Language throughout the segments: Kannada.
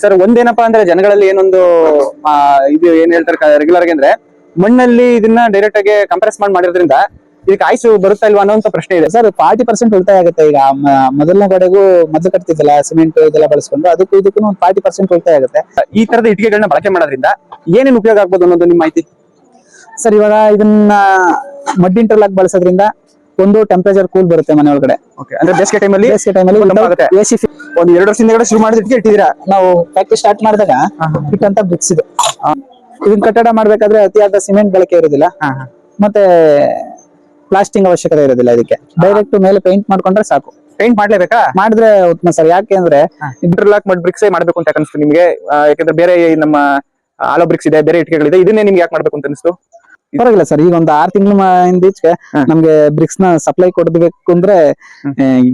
ಸರ್ ಒಂದೇನಪ್ಪಾ ಅಂದ್ರೆ ಜನಗಳಲ್ಲಿ ಏನೊಂದು ಇದು ಏನ್ ಹೇಳ್ತಾರೆ ರೆಗ್ಯುಲರ್ ಆಗಿ ಅಂದ್ರೆ ಮಣ್ಣಲ್ಲಿ ಇದನ್ನ ಡೈರೆಕ್ಟ್ ಆಗಿ ಕಂಪ್ರೆಸ್ ಮಾಡಿರೋದ್ರಿಂದ ಇದಕ್ಕೆ ಆಯ್ಸು ಬರುತ್ತಾ ಇಲ್ವಾ ಅನ್ನೋ ಪ್ರಶ್ನೆ ಇದೆ. ಸರ್ 40% ಉಳಿತಾಯ ಆಗುತ್ತೆ. ಈಗ ಮೊದಲನೇ ಕಡೆಗೂ ಮೊದಲು ಕಟ್ತಿದ್ದಲ್ಲ ಸಿಮೆಂಟ್ ಇದೆಲ್ಲ ಬಳಸ್ಕೊಂಡು ಅದಕ್ಕೂ ಇದಕ್ಕೂ ಒಂದು 40% ಉಳಿತಾಯ ಆಗುತ್ತೆ. ಈ ತರದ ಇಟ್ಟಿಗೆಗಳನ್ನ ಬಳಕೆ ಮಾಡೋದ್ರಿಂದ ಏನೇನು ಉಪಯೋಗ ಆಗ್ಬೋದು ಅನ್ನೋದು ನಿಮ್ಮ ಮಾಹಿತಿ. ಸರ್ ಇವಾಗ ಇದನ್ನ ಮಡ್ ಇಂಟರ್ಲಾಕ್ ಬಳಸೋದ್ರಿಂದ ಒಂದು ಟೆಂಪರೇಚರ್ ಕೂಲ್ ಬರುತ್ತೆ ಮನೆ ಒಳಗಡೆ. ಅಂದ್ರೆ ಬೇಸಿಗೆ ಟೈಮಲ್ಲಿ ಎಸಿ ಒಂದು 2 ವರ್ಷದಿಂದ ಶುರು ಮಾಡಿದ ಇಟ್ಟಿಗೆ ಇಟ್ಟಿದ್ದೀರಾ. ನಾವು ಫ್ಯಾಕ್ಟ್ರಿ ಸ್ಟಾರ್ಟ್ ಮಾಡಿದಾಗ ಇಟ್ಟಂತ ಬ್ರಿಕ್ಸ್ ಇದು. ಇದನ್ನ ಕಟ್ಟಡ ಮಾಡ್ಬೇಕಾದ್ರೆ ಅತಿಯಾದ ಸಿಮೆಂಟ್ ಬಳಕೆ ಇರೋದಿಲ್ಲ, ಮತ್ತೆ ಪ್ಲಾಸ್ಟಿಂಗ್ ಅವಶ್ಯಕತೆ ಇರೋದಿಲ್ಲ. ಇದಕ್ಕೆ ಡೈರೆಕ್ಟ್ ಮೇಲೆ ಪೇಂಟ್ ಮಾಡ್ಕೊಂಡ್ರೆ ಸಾಕು. ಪೇಂಟ್ ಮಾಡ್ಲೇಬೇಕಾ? ಮಾಡಿದ್ರೆ ಉತ್ತಮ ಸರ್. ಯಾಕೆ ಅಂದ್ರೆ ಇಂಟರ್ಲಾಕ್ ಮಡ್ ಬ್ರಿಕ್ಸ್ ಮಾಡ್ಬೇಕು ಅಂತ ಅನಿಸ್ತು ನಿಮ್ಗೆ? ಯಾಕಂದ್ರೆ ಬೇರೆ ನಮ್ಮ ಆಲೋ ಬ್ರಿಕ್ಸ್ ಇದೆ, ಬೇರೆ ಇಟ್ಟಿಗೆಗಳಿದೆ, ಇದನ್ನೇ ನಿಮ್ಗೆ ಯಾಕೆ ಮಾಡ್ಬೇಕು ಅಂತ ಅನಿಸ್ತು? ಪರವಾಗಿಲ್ಲ ಸರ್. ಈಗ ಒಂದು 6 ತಿಂಗಳ ಹಿಂದೀಚೆಗೆ ನಮ್ಗೆ ಬ್ರಿಕ್ಸ್ ನ ಸಪ್ಲೈ ಕೊಡಬೇಕು ಅಂದ್ರೆ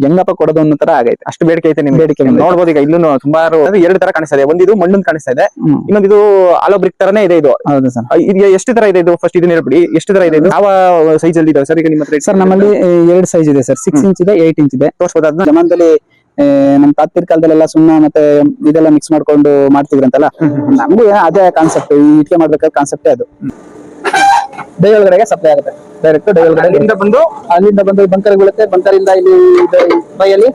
ಹೆಂಗಪ್ಪ ಕೊಡೋದು ಅನ್ನೋ ತರ ಆಗೈತೆ. ಅಷ್ಟು ಬೇಡಿಕೆ ಐತೆ ನಿಮ್ಗೆ. ಬೇಡಿಕೆ ನೋಡ್ಬೋದು ಈಗ ಇಲ್ಲೂ ಸುಮಾರು 2 ತರ ಕಾಣಿಸ್ತಾ ಇದೆ. ಒಂದಿದು ಮಣ್ಣನ್ ಕಾಣಿಸ್ತಾ ಇದೆ, ಇನ್ನೊಂದು ಆಲೋ ಬ್ರಿಕ್ ತರನೇ ಇದೆ ಇದು. ಹೌದು ಸರ್. ಇದು ಎಷ್ಟು ತರ ಇದೆ ಇದು? ಫಸ್ಟ್ ಇದನ್ನ ಹೇಳ್ಬಿಡಿ, ಎಷ್ಟು ತರ ಇದೆ ಇದು? ಯಾವ ಸೈಜ್ ಅಲ್ಲಿ ಇದೆ ಸರ್ ಈಗ ನಿಮ್ಮ ಹತ್ರ? ಸರ್ ನಮ್ಮಲ್ಲಿ 2 ಸೈಜ್ ಇದೆ ಸರ್. 6 ಇಂಚ್ ಇದೆ, 8 ಇಂಚ್ ಇದೆ. ತೋರಿಸಬಹುದಾ? ಜಮಾನದಲ್ಲಿ ನಮ್ ತಾತ್ತಿರ ಕಾಲದಲ್ಲೆಲ್ಲ ಸುಣ್ಣ ಮತ್ತೆ ಇದೆಲ್ಲ ಮಿಕ್ಸ್ ಮಾಡ್ಕೊಂಡು ಮಾಡ್ತಿದ್ರಂತಲ್ಲ, ನಮ್ಗೂ ಅದೇ ಕಾನ್ಸೆಪ್ಟ್. ಈ ಇಟ್ಕೆ ಮಾಡ್ಬೇಕಾದ ಕಾನ್ಸೆಪ್ಟೇ ಅದು. ಡೈ ಒಳಗಡೆಗೆ ಸಪ್ಲೈ ಆಗುತ್ತೆ ಡೈರೆಕ್ಟ್. ಡೈ ಒಳಗಡೆ ಅಲ್ಲಿಂದ ಬಂದು ಬಂಕರ್ ಬೀಳುತ್ತೆ. ಬಂಕರಿಂದ ಇಲ್ಲಿ ಬೈಯಲ್ಲಿ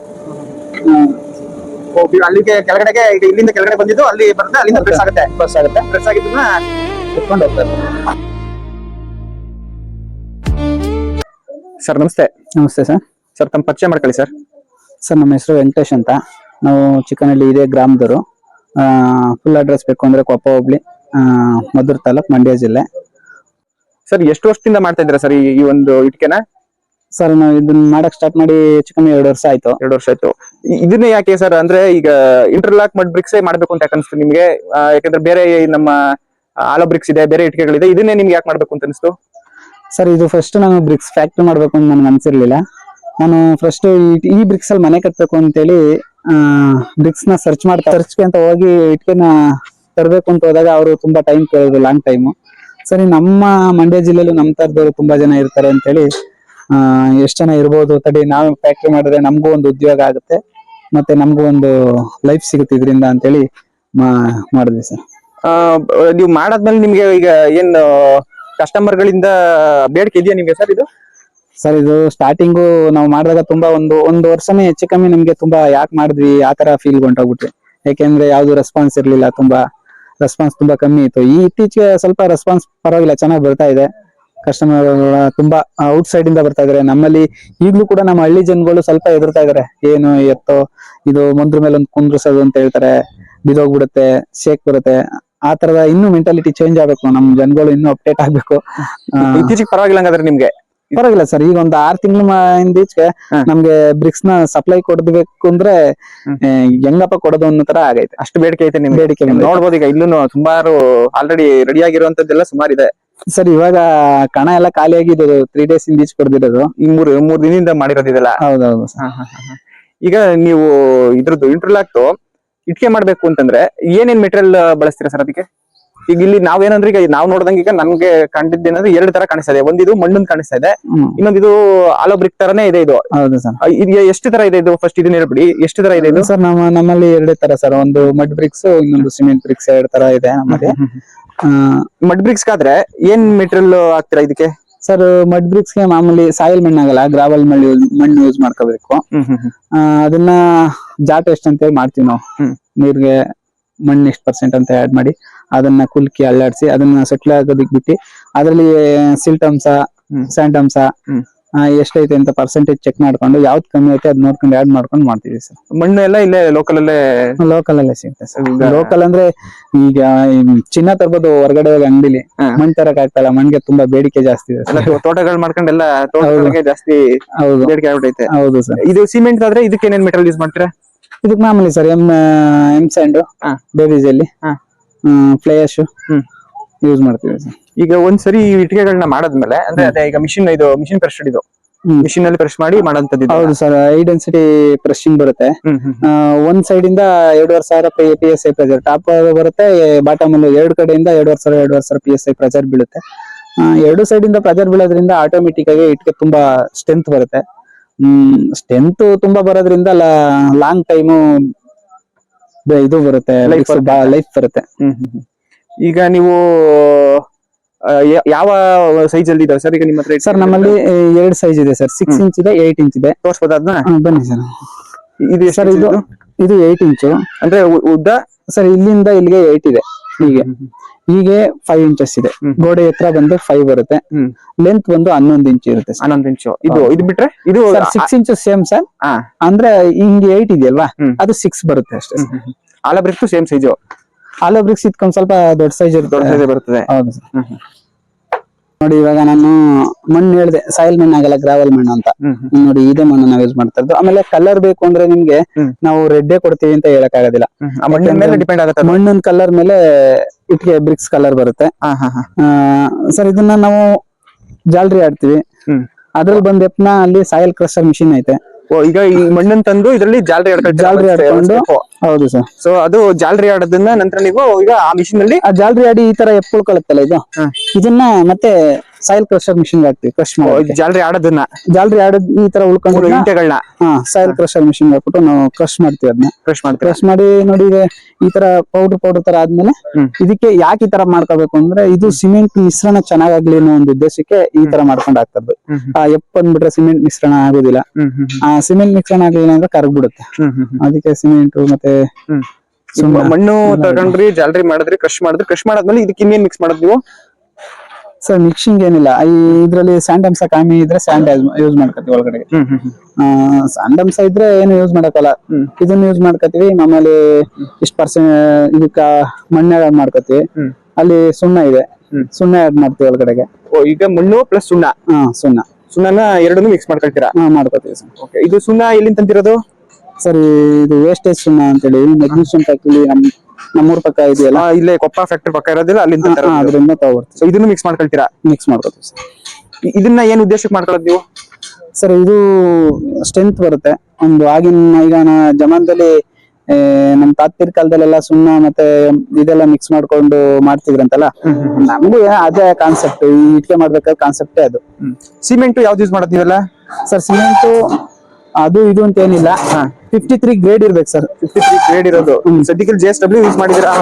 ಅಲ್ಲಿಗೆ ಕೆಳಗಡೆಗೆ ಇಲ್ಲಿಂದ ಕೆಳಗಡೆ ಬಂದಿದ್ದು ಅಲ್ಲಿ ಬರುತ್ತೆ. ಅಲ್ಲಿಂದ ಪ್ರೆಸ್ ಆಗುತ್ತೆ. ಪ್ರೆಸ್ ಆಗಿದ್ದನ್ನ ಎತ್ಕೊಂಡು ಹೋಗ್ತಾರೆ. ಸರ್ ನಮಸ್ತೆ. ನಮಸ್ತೆ ಸರ್. ಸರ್ ತಮ್ಮ ಪರಿಚಯ ಮಾಡ್ಕೊಳ್ಳಿ ಸರ್. ಸರ್ ನಮ್ಮ ಹೆಸರು ವೆಂಕಟೇಶ್ ಅಂತ. ನಾವು ಚಿಕ್ಕನಹಳ್ಳಿ ಇದೇ ಗ್ರಾಮದವರು. ಫುಲ್ ಅಡ್ರೆಸ್ ಬೇಕು ಅಂದ್ರೆ ಕೊಪ್ಪ ಹೋಬಳಿ, ಮದ್ದೂರು ತಾಲೂಕು, ಮಂಡ್ಯ ಜಿಲ್ಲೆ. ಸರ್ ಎಷ್ಟು ವರ್ಷದಿಂದ ಮಾಡ್ತಾ ಇದ್ದೀರಾ ಸರ್ ಈ ಒಂದು ಇಟ್ಕೆನ? ಸರ್ ನಾವು ಇದನ್ನ ಮಾಡಕ್ ಸ್ಟಾರ್ಟ್ ಮಾಡಿ ಚಿಕ್ಕಮ್ಮಿ 2 ವರ್ಷ ಆಯ್ತು. 2 ವರ್ಷ ಆಯ್ತು. ಇದನ್ನೇ ಯಾಕೆ ಸರ್ ಅಂದ್ರೆ ಈಗ ಇಂಟರ್ಲಾಕ್ ಮಡ್ ಬ್ರಿಕ್ಸ್ ಮಾಡ್ಬೇಕು ಅಂತ ಯಾಕೆ ಅನಿಸ್ತು ನಿಮ್ಗೆ? ಯಾಕಂದ್ರೆ ಬೇರೆ ನಮ್ಮ ಆಲೋ ಬ್ರಿಕ್ಸ್ ಇದೆ, ಬೇರೆ ಇಟ್ಕೆಗಳಿದೆ, ಇದನ್ನೇ ನಿಮ್ಗೆ ಯಾಕೆ ಮಾಡ್ಬೇಕು ಅಂತ ಅನಿಸ್ತು? ಸರ್ ಇದು ಫಸ್ಟ್ ನಾನು ಬ್ರಿಕ್ಸ್ ಫ್ಯಾಕ್ಟ್ರಿ ಮಾಡ್ಬೇಕು ಅಂತ ನನ್ಗೆ ಅನ್ಸಿರ್ಲಿಲ್ಲ. ನಾನು ಫಸ್ಟ್ ಈ ಬ್ರಿಕ್ಸ್ ಅಲ್ಲಿ ಮನೆ ಕಟ್ಬೇಕು ಅಂತೇಳಿ ಬ್ರಿಕ್ಸ್ ನ ಸರ್ಚ್ಗೆ ಅಂತ ಹೋಗಿ ಇಟ್ಕೆನ ತರಬೇಕು ಅಂತ ಹೋದಾಗ ಅವರು ತುಂಬಾ ಟೈಮ್ ಕೇಳಿದ್ರು, ಲಾಂಗ್ ಟೈಮ್. ಸರಿ, ನಮ್ಮ ಮಂಡ್ಯ ಜಿಲ್ಲೆಯಲ್ಲಿ ನಮ್ಮ ತರದವರು ತುಂಬಾ ಜನ ಇರ್ತಾರೆ ಅಂತೇಳಿ ಎಷ್ಟ್ ಜನ ಇರ್ಬೋದು ತಡಿ, ನಾವು ಫ್ಯಾಕ್ಟ್ರಿ ಮಾಡಿದ್ರೆ ನಮಗೂ ಒಂದು ಉದ್ಯೋಗ ಆಗುತ್ತೆ, ಮತ್ತೆ ನಮಗೂ ಒಂದು ಲೈಫ್ ಸಿಗುತ್ತೆ ಇದರಿಂದ ಅಂತೇಳಿ ಮಾಡಿದ್ವಿ ಸರ್. ನೀವು ಮಾಡಾದ್ಮೇಲೆ ನಿಮ್ಗೆ ಈಗ ಏನ್ ಕಸ್ಟಮರ್ ಗಳಿಂದ ಬೇಡಿಕೆ ಇದೆಯಾ ನಿಮ್ಗೆ ಸರ್ ಇದು? ಸರ್ ಇದು ಸ್ಟಾರ್ಟಿಂಗು ನಾವು ಮಾಡಿದಾಗ ತುಂಬಾ ಒಂದು ವರ್ಷನೇ ಹೆಚ್ಚು ಕಮ್ಮಿ ನಮ್ಗೆ ತುಂಬಾ ಯಾಕೆ ಮಾಡಿದ್ವಿ ಆ ತರ ಫೀಲ್ ಹೊಂಟೋಗ್ಬಿಟ್ವಿ. ಯಾಕೆಂದ್ರೆ ಯಾವ್ದು ರೆಸ್ಪಾನ್ಸ್ ಇರ್ಲಿಲ್ಲ, ರೆಸ್ಪಾನ್ಸ್ ತುಂಬಾ ಕಮ್ಮಿ ಇತ್ತು. ಈ ಇತ್ತೀಚೆಗೆ ಸ್ವಲ್ಪ ರೆಸ್ಪಾನ್ಸ್ ಪರವಾಗಿಲ್ಲ, ಚೆನ್ನಾಗಿ ಬರ್ತಾ ಇದೆ. ಕಸ್ಟಮರ್ ತುಂಬಾ ಔಟ್ ಸೈಡ್ ಇಂದ ಬರ್ತಾ ಇದಾರೆ. ನಮ್ಮಲ್ಲಿ ಈಗ್ಲೂ ಕೂಡ ನಮ್ಮ ಹಳ್ಳಿ ಜನಗಳು ಸ್ವಲ್ಪ ಎದುರ್ತಾ ಇದಾರೆ. ಏನು ಎತ್ತೋ ಇದು ಮಂದ್ರ ಮೇಲೆ ಒಂದು ಕುಂದ್ರಿಸೋದು ಅಂತ ಹೇಳ್ತಾರೆ, ಬಿದೋಗ್ಬಿಡುತ್ತೆ, ಶೇಕ್ ಬರುತ್ತೆ. ಆ ತರದ ಇನ್ನೂ ಮೆಂಟಾಲಿಟಿ ಚೇಂಜ್ ಆಗ್ಬೇಕು, ನಮ್ ಜನಗಳು ಇನ್ನೂ ಅಪ್ಡೇಟ್ ಆಗ್ಬೇಕು. ಇತ್ತೀಚೆಗೆ ಪರವಾಗಿಲ್ಲ ಹಂಗಾದ್ರೆ ನಿಮ್ಗೆ? ಪರವಾಗಿಲ್ಲ ಸರ್. ಈಗ ಒಂದು 6 ತಿಂಗಳ ಹಿಂದೀಚೆಗೆ ನಮ್ಗೆ ಬ್ರಿಕ್ಸ್ ನ ಸಪ್ಲೈ ಕೊಡ್ಬೇಕು ಅಂದ್ರೆ ಹೆಂಗಪ್ಪ ಕೊಡೋದು ಅನ್ನೋ ತರ ಆಗೈತೆ. ಅಷ್ಟು ಬೇಡಿಕೆ ಐತೆ ನಿಮ್ಗೆ. ಬೇಡಿಕೆ ನೋಡ್ಬೋದು ಈಗ ಇಲ್ಲೂ ಸುಮಾರು ಆಲ್ರೆಡಿ ರೆಡಿ ಆಗಿರುವಂತದ್ದೆಲ್ಲ ಸುಮಾರು ಇದೆ ಸರ್. ಇವಾಗ ಕಣ ಎಲ್ಲ ಖಾಲಿ ಆಗಿದ್ದು 3 ಡೇಸ್ ಹಿಂದೀಚೆ ಕೊಡ್ದಿರೋದು. ಈ 3 ದಿನದಿಂದ ಮಾಡಿರೋದಿದೆಲ್ಲ. ಹೌದೌದು. ಈಗ ನೀವು ಇದ್ರದ್ದು ಇಂಟರ್ಲಾಕ್ ಇಟ್ಕೆ ಮಾಡ್ಬೇಕು ಅಂತಂದ್ರೆ ಏನೇನ್ ಮೆಟೀರಿಯಲ್ ಬಳಸ್ತೀರಾ ಸರ್ ಅದಕ್ಕೆ? ಈಗ ಇಲ್ಲಿ ನಾವೇನಂದ್ರೆ ಈಗ ನಾವು ನೋಡ್ದಂಗೆ ಈಗ ನಮ್ಗೆ ಕಂಡಿದ್ದೇನಂದ್ರೆ 2 ತರ ಕಾಣಿಸ್ತಾ ಇದೆ. ಒಂದಿದು ಮಣ್ಣನ್ ಕಾಣಿಸ್ತಾ ಇದೆ, ಇನ್ನೊಂದಿದು ಆಲೋ ಬ್ರಿಕ್ ತರನೇ ಇದೆ ಇದು. ಹೌದು ಸರ್. ಇದು ಎಷ್ಟು ತರ ಇದೆ ಇದು? ಫಸ್ಟ್ ಇದನ್ನ ಹೇಳ್ಬಿಡಿ, ಎಷ್ಟು ತರ ಇದೆ ಇದು? ಸರ್ ನಮ್ಮಲ್ಲಿ 2 ತರ ಸರ್. ಒಂದು ಮಡ್ ಬ್ರಿಕ್ಸ್, ಇನ್ನೊಂದು ಸಿಮೆಂಟ್ ಬ್ರಿಕ್ಸ್. 2 ತರ ಇದೆ ನಮ್ಮಲ್ಲಿ. ಮಡ್ ಬ್ರಿಕ್ಸ್ ಆದ್ರೆ ಏನ್ ಮೆಟೀರಿಯಲ್ ಹಾಕ್ತೀರಾ ಇದಕ್ಕೆ? ಸರ್ ಮಡ್ ಬ್ರಿಕ್ಸ್ ಗೆ ಮಾಮೂಲಿ ಸಾಯಿಲ್ ಮಣ್ಣಾಗಲ್ಲ, ಗ್ರಾವಲ್ ಮಣ್ಣು ಯೂಸ್ ಮಾಡ್ಕೋಬೇಕು. ಅದನ್ನ ಜಾಟ್ ಎಷ್ಟ್ ಅಂತ ಹೇಳಿ ಮಾಡ್ತೀವಿ ನಾವು. ನೀರ್ಗೆ ಮಣ್ಣು ಎಷ್ಟು % ಅಂತ ಆಡ್ ಮಾಡಿ ಅದನ್ನ ಕುಲ್ಕಿ ಅಳ್ಳಾಡ್ಸಿ ಅದನ್ನ ಸೆಟ್ಲ್ ಆಗೋದಕ್ ಬಿಟ್ಟು ಅದ್ರಲ್ಲಿ ಸಿಲ್ಟ್ ಅಂಶ, ಸ್ಯಾಂಡ್ ಅಂಶ ಎಷ್ಟೈತೆ ಅಂತ ಪರ್ಸೆಂಟೇಜ್ ಚೆಕ್ ಮಾಡ್ಕೊಂಡು ಯಾವ್ದು ಕಮ್ಮಿ ಐತೆ ಅದ್ ನೋಡ್ಕೊಂಡು ಆಡ್ ಮಾಡ್ಕೊಂಡು ಮಾಡ್ತೀವಿ ಸರ್. ಮಣ್ಣು ಎಲ್ಲ ಇಲ್ಲೇ ಲೋಕಲ್ ಅಲ್ಲೇ ಸಿಗುತ್ತೆ ಸರ್. ಲೋಕಲ್ ಅಂದ್ರೆ ಈಗ ಚಿನ್ನ ತರ್ಬೋದು ಹೊರಗಡೆ ಹೋಗಿ ಅಂಗಡಿಲಿ, ಮಣ್ ತರಕ್ ಆಗ್ತಲ್ಲ, ಮಣ್ಣಿಗೆ ತುಂಬಾ ಬೇಡಿಕೆ ಜಾಸ್ತಿ ಇದೆ. ತೋಟಗಳು ಮಾಡ್ಕೊಂಡೆಲ್ಲ ಜಾಸ್ತಿ ಬೇಡಿಕೆ ಆಗ್ಬಿಟ್ಟೈತೆ. ಹೌದು ಸರ್. ಇದು ಸಿಮೆಂಟ್ ಆದ್ರೆ ಇದಕ್ಕೆ ಏನೇನ್ ಮೆಟೀರಿಯಲ್ ಯೂಸ್ ಮಾಡ್ತೀರಾ? ಇದಕ್ ಮಾಮೂಲಿ sir M sand, baby jelly, fly ash use ಮಾಡ್ತೀವಿ ಸರ್. ಈಗ ಒಂದ್ಸರಿ ಇಟ್ಟಿಗೆಗಳನ್ನ ಮಾಡಾದ್ಮೇಲೆ ಅಂದ್ರೆ ಅದೇ ಈಗ ಮಿಷಿನ್ ಪ್ರೆಸ್ ಇದು ಮಿಷಿನ್ ಅಲ್ಲಿ ಪ್ರೆಸ್ ಮಾಡಿ ಮಾಡೋಂಥದ್ದು. ಹೌದು ಸರ್. ಹೈ ಡೆನ್ಸಿಟಿ ಪ್ರೆಸ್ಸಿಂಗ್ ಬರುತ್ತೆ. ಒಂದ್ ಸೈಡ್ ಇಂದ 2,500 PSI ಪ್ರೆಷರ್ ಟಾಪ್ ಬರುತ್ತೆ, ಬಾಟಮ್ ಅಲ್ಲಿ 2 ಕಡೆಯಿಂದ 2,500 PSI ಪ್ರೆಷರ್ ಬೀಳುತ್ತೆ. 2 ಸೈಡ್ ಇಂದ ಪ್ರೆಷರ್ ಬೀಳೋದ್ರಿಂದ ಆಟೋಮೆಟಿಕ್ ಆಗಿ ಇಟ್ಕೆ ತುಂಬಾ ಸ್ಟ್ರೆಂತ್ ಬರುತ್ತೆ. ಸ್ಟ್ರೆಂತ್ ತುಂಬಾ ಬರೋದ್ರಿಂದ ಲಾಂಗ್ ಟೈಮು ಇದು ಬರುತ್ತೆ, Life ಬರುತ್ತೆ. ಲೈಫ್ ಬರುತ್ತೆ. ಈಗ ನೀವು ಯಾವ ಸೈಜ್ ಅಲ್ಲಿ ಇದಾವೆ ಸರ್ ಈಗ ನಿಮ್ಮ ಹತ್ರ? ಸರ್ ನಮ್ಮಲ್ಲಿ 2 ಸೈಜ್ ಇದೆ ಸರ್, 6 ಇಂಚ್ ಇದೆ, 8 ಇಂಚ್ ಇದೆ. ತೋರಿಸ್ಬೋದಾ ಅದನ್ನ? ಬನ್ನಿ ಸರ್. ಇದು ಸರ್ ಇದು 8 ಇಂಚು ಅಂದ್ರೆ ಉದ್ದ ಸರ್, ಇಲ್ಲಿಂದ ಇಲ್ಲಿಗೆ 8 ಇದೆ. ಹೀಗೆ 5 ಇಂಚಸ್ ಇದೆ. ಗೋಡೆ ಎತ್ತರ ಬಂದು 5 ಬರುತ್ತೆ. ಲೆಂತ್ ಬಂದು 11 ಇಂಚ್ ಇರುತ್ತೆ. 11 ಇಂಚು. ಇದು ಬಿಟ್ರೆ ಇದು 6 ಇಂಚ್ ಸೇಮ್ ಸರ್. ಅಂದ್ರೆ ಹಿಂಗೆ 8 ಇದೆಯಲ್ವಾ, ಅದು 6 ಬರುತ್ತೆ ಅಷ್ಟೇ. ಆಲ ಬ್ರಿಕ್ಸ್ ಸೇಮ್ ಸೈಜು. ಆಲೋ ಬ್ರಿಕ್ಸ್ ಇದಕ್ಕೊಂದ್ ಸ್ವಲ್ಪ ದೊಡ್ಡ ಸೈಜ್ ಇರುತ್ತೆ. ದೊಡ್ಡ ಸೈಜ್ ಬರ್ತದೆ. ಹೌದು ಸರ್. ನೋಡಿ ಇವಾಗ ನಾನು ಮಣ್ಣು ಹೇಳಿದೆ, ಸಾಯಿಲ್ ಮಣ್ಣು ಆಗಲ್ಲ, ಗ್ರಾವೆಲ್ ಮಣ್ಣು ಅಂತ. ನೋಡಿ ಇದೇ ಮಣ್ಣು ನಾವು ಯೂಸ್ ಮಾಡ್ತಾ ಇರೋದು. ಆಮೇಲೆ ಕಲರ್ ಬೇಕು ಅಂದ್ರೆ ನಿಮ್ಗೆ ನಾವು ರೆಡ್ಡೇ ಕೊಡ್ತೀವಿ ಅಂತ ಹೇಳಕ್ ಆಗೋದಿಲ್ಲ. ಮಣ್ಣಿನ ಮೇಲೆ ಡಿಪೆಂಡ್ ಆಗುತ್ತೆ. ಮಣ್ಣಿನ ಕಲರ್ ಮೇಲೆ ಇಟ್ಕೆ ಬ್ರಿಕ್ಸ್ ಕಲರ್ ಬರುತ್ತೆ. ಸರ್ ಇದನ್ನ ನಾವು ಜಾಲ್ರಿ ಆಡ್ತೀವಿ. ಅದ್ರಲ್ಲಿ ಬಂದ್ ಅಲ್ಲಿ ಸಾಯಿಲ್ ಕ್ರಷರ್ ಮಿಷಿನ್ ಐತೆ. ಈಗ ಈ ಮಣ್ಣನ್ನು ತಂದು ಇದರಲ್ಲಿ ಜಾಲರಿ ಆಡ್ಕೊಂಡು. ಹೌದು ಸರ್. ಸೊ ಅದು ಜಾಲರಿ ಆಡೋದನ್ನ ನಂತರ ನೀವು ಈಗ ಆ ಮಿಷಿನ್ ಅಲ್ಲಿ ಆ ಜಾಲರಿ ಆಡಿ ಈ ತರ ಎಪ್ಪುಳ್ಕೊಳತ್ತಲ್ಲ ಇದು, ಇದನ್ನ ಮತ್ತೆ ಸಾಯಿಲ್ ಕ್ರಷರ್ ಮಿಷಿನ್ ಹಾಕ್ತಿವಿ. ಕ್ರಶ್ ಮಾಡಿ ಜಾಲರಿ ಆಡೋದನ್ನ, ಜಾಲರಿ ಆಡೋದ್ ಈ ತರ ಉಳ್ಕೊಂಡು ಇಂಟೆಗಳನ್ನ ಸಾಯಿಲ್ ಕ್ರಷರ್ ಮಿಷಿನ್ ಹಾಕ್ಬಿಟ್ಟು ನಾವು ಕ್ರಶ್ ಮಾಡ್ತೀವಿ. ಅದನ್ನ ಕ್ರಶ್ ಮಾಡಿ ನೋಡಿ ಈ ತರ ಪೌಡರ್ ತರ ಆದ್ಮೇಲೆ ಇದಕ್ಕೆ ಯಾಕೆ ಈ ತರ ಮಾಡ್ಕೋಬೇಕು ಅಂದ್ರೆ, ಇದು ಸಿಮೆಂಟ್ ಮಿಶ್ರಣ ಚೆನ್ನಾಗಾಗ್ಲಿ ಅನ್ನೋ ಒಂದು ಉದ್ದೇಶಕ್ಕೆ ಈ ತರ ಮಾಡ್ಕೊಂಡು ಹಾಕ್ತದ್ದು. ಎಪ್ಪ ಅಂದ್ಬಿಟ್ರೆ ಸಿಮೆಂಟ್ ಮಿಶ್ರಣ ಆಗೋದಿಲ್ಲ. ಆ ಸಿಮೆಂಟ್ ಮಿಶ್ರಣ ಆಗ್ಲಿಲ್ಲ ಅಂದ್ರೆ ಕರಗ್ಬಿಡುತ್ತೆ. ಅದಕ್ಕೆ ಸಿಮೆಂಟ್ ಮತ್ತೆ ಮಣ್ಣು ತಗೊಂಡ್ರಿ, ಜಾಲರಿ ಮಾಡಿದ್ರಿ, ಕ್ರಶ್ ಮಾಡಾದ್ಮೇಲೆ ಇದಕ್ಕೆ ಇನ್ನೇನ್ ಮಿಕ್ಸ್ ಮಾಡೋದು ನೀವು? ಸರ್ ಮಿಕ್ಸಿಂಗ್ ಏನಿಲ್ಲ, ಇದ್ರಲ್ಲಿ ಸ್ಯಾಂಡ್ ಅಂಶ ಕಮ್ಮಿ ಇದ್ರೆ ಸ್ಯಾಂಡ್ ಯೂಸ್ ಮಾಡ್ಕೊತೀವಿ ಒಳಗಡೆ. ಸ್ಯಾಂಡ್ ಅಂಶ ಇದ್ರೆ ಏನು ಯೂಸ್ ಮಾಡಕಲ್ಲ, ಇದನ್ನ ಯೂಸ್ ಮಾಡ್ಕೊತೀವಿ. ಆಮೇಲೆ ಇಷ್ಟ ಇದಕ್ಕ ಮಣ್ಣೆ ಮಾಡ್ಕೊತೀವಿ. ಅಲ್ಲಿ ಸುಣ್ಣ ಇದೆ, ಸುಣ್ಣ ಆಡ್ ಮಾಡ್ತೀವಿ ಒಳಗಡೆಗೆ. ಈಗ ಮಣ್ಣು ಪ್ಲಸ್ ಸುಣ್ಣ. ಸುಣ್ಣನ ಎರಡನ್ನೂ ಮಿಕ್ಸ್ ಮಾಡ್ಕೊಳ್ತೀರಾ? ಮಾಡ್ಕೊತೀವಿ ಸರ್. ಇದು ಸುಣ್ಣ ಎಲ್ಲಿಂದ ತಂದಿರೋದು ಸರ್? ಇದು ವೇಸ್ಟೇಜ್ ಸುಣ್ಣ ಅಂತೇಳಿ ಮೆಗ್ನೀಷಿಯಂ ಫ್ಯಾಕ್ಟರಿ ನಮ್ಮೂರ್ ಪಕ್ಕ ಇದೆಯಲ್ಲ, ಇಲ್ಲೇ ಕೊಪ್ಪ ಫ್ಯಾಕ್ಟರಿ ಪಕ್ಕ ಇರೋದಿಲ್ಲ, ಅಲ್ಲಿಂದ ಅದರಿಂದ ತಗೊಳ್ತೀವಿ. ಸೊ ಇದನ್ನು ಮಿಕ್ಸ್ ಮಾಡ್ಕೊಳ್ತೀರಾ? ಮಿಕ್ಸ್ ಮಾಡ್ಕೊತೀವಿ ಸರ್. ಇದನ್ನ ಏನ್ ಉದ್ದೇಶಕ್ಕೆ ಮಾಡ್ಕೊಳ್ಳೋದು ನೀವು? ಸರ್ ಇದು ಸ್ಟ್ರೆಂತ್ ಬರುತ್ತೆ ಒಂದು. ಈಗ ಜಮಾನದಲ್ಲಿ ನಮ್ ತಾತಿರ್ ಕಾಲದಲ್ಲೆಲ್ಲ ಸುಣ್ಣ ಮತ್ತೆ ಇದೆಲ್ಲ ಮಿಕ್ಸ್ ಮಾಡ್ಕೊಂಡು ಮಾಡ್ತಿದ್ರಂತಲ್ಲ, ನಮಗೂ ಅದೇ ಕಾನ್ಸೆಪ್ಟ್. ಈ ಇಟ್ಕೆ ಮಾಡ್ಬೇಕಾದ ಕಾನ್ಸೆಪ್ಟೇ ಅದು. ಸಿಮೆಂಟ್ ಯಾವ್ದು ಯೂಸ್ ಮಾಡೋದಿವಲ್ಲ ಸರ್? ಸಿಮೆಂಟ್ ಅದು ಇದು ಅಂತ ಏನಿಲ್ಲ, 53 ಗ್ರೇಡ್ ಇರ್ಬೇಕು ಸರ್. 53 ಗ್ರೇಡ್ ಇರೋದು. ಸದ್ಯಕ್ಕೆ JSW ಯೂಸ್ ಮಾಡಿದಿರಾ?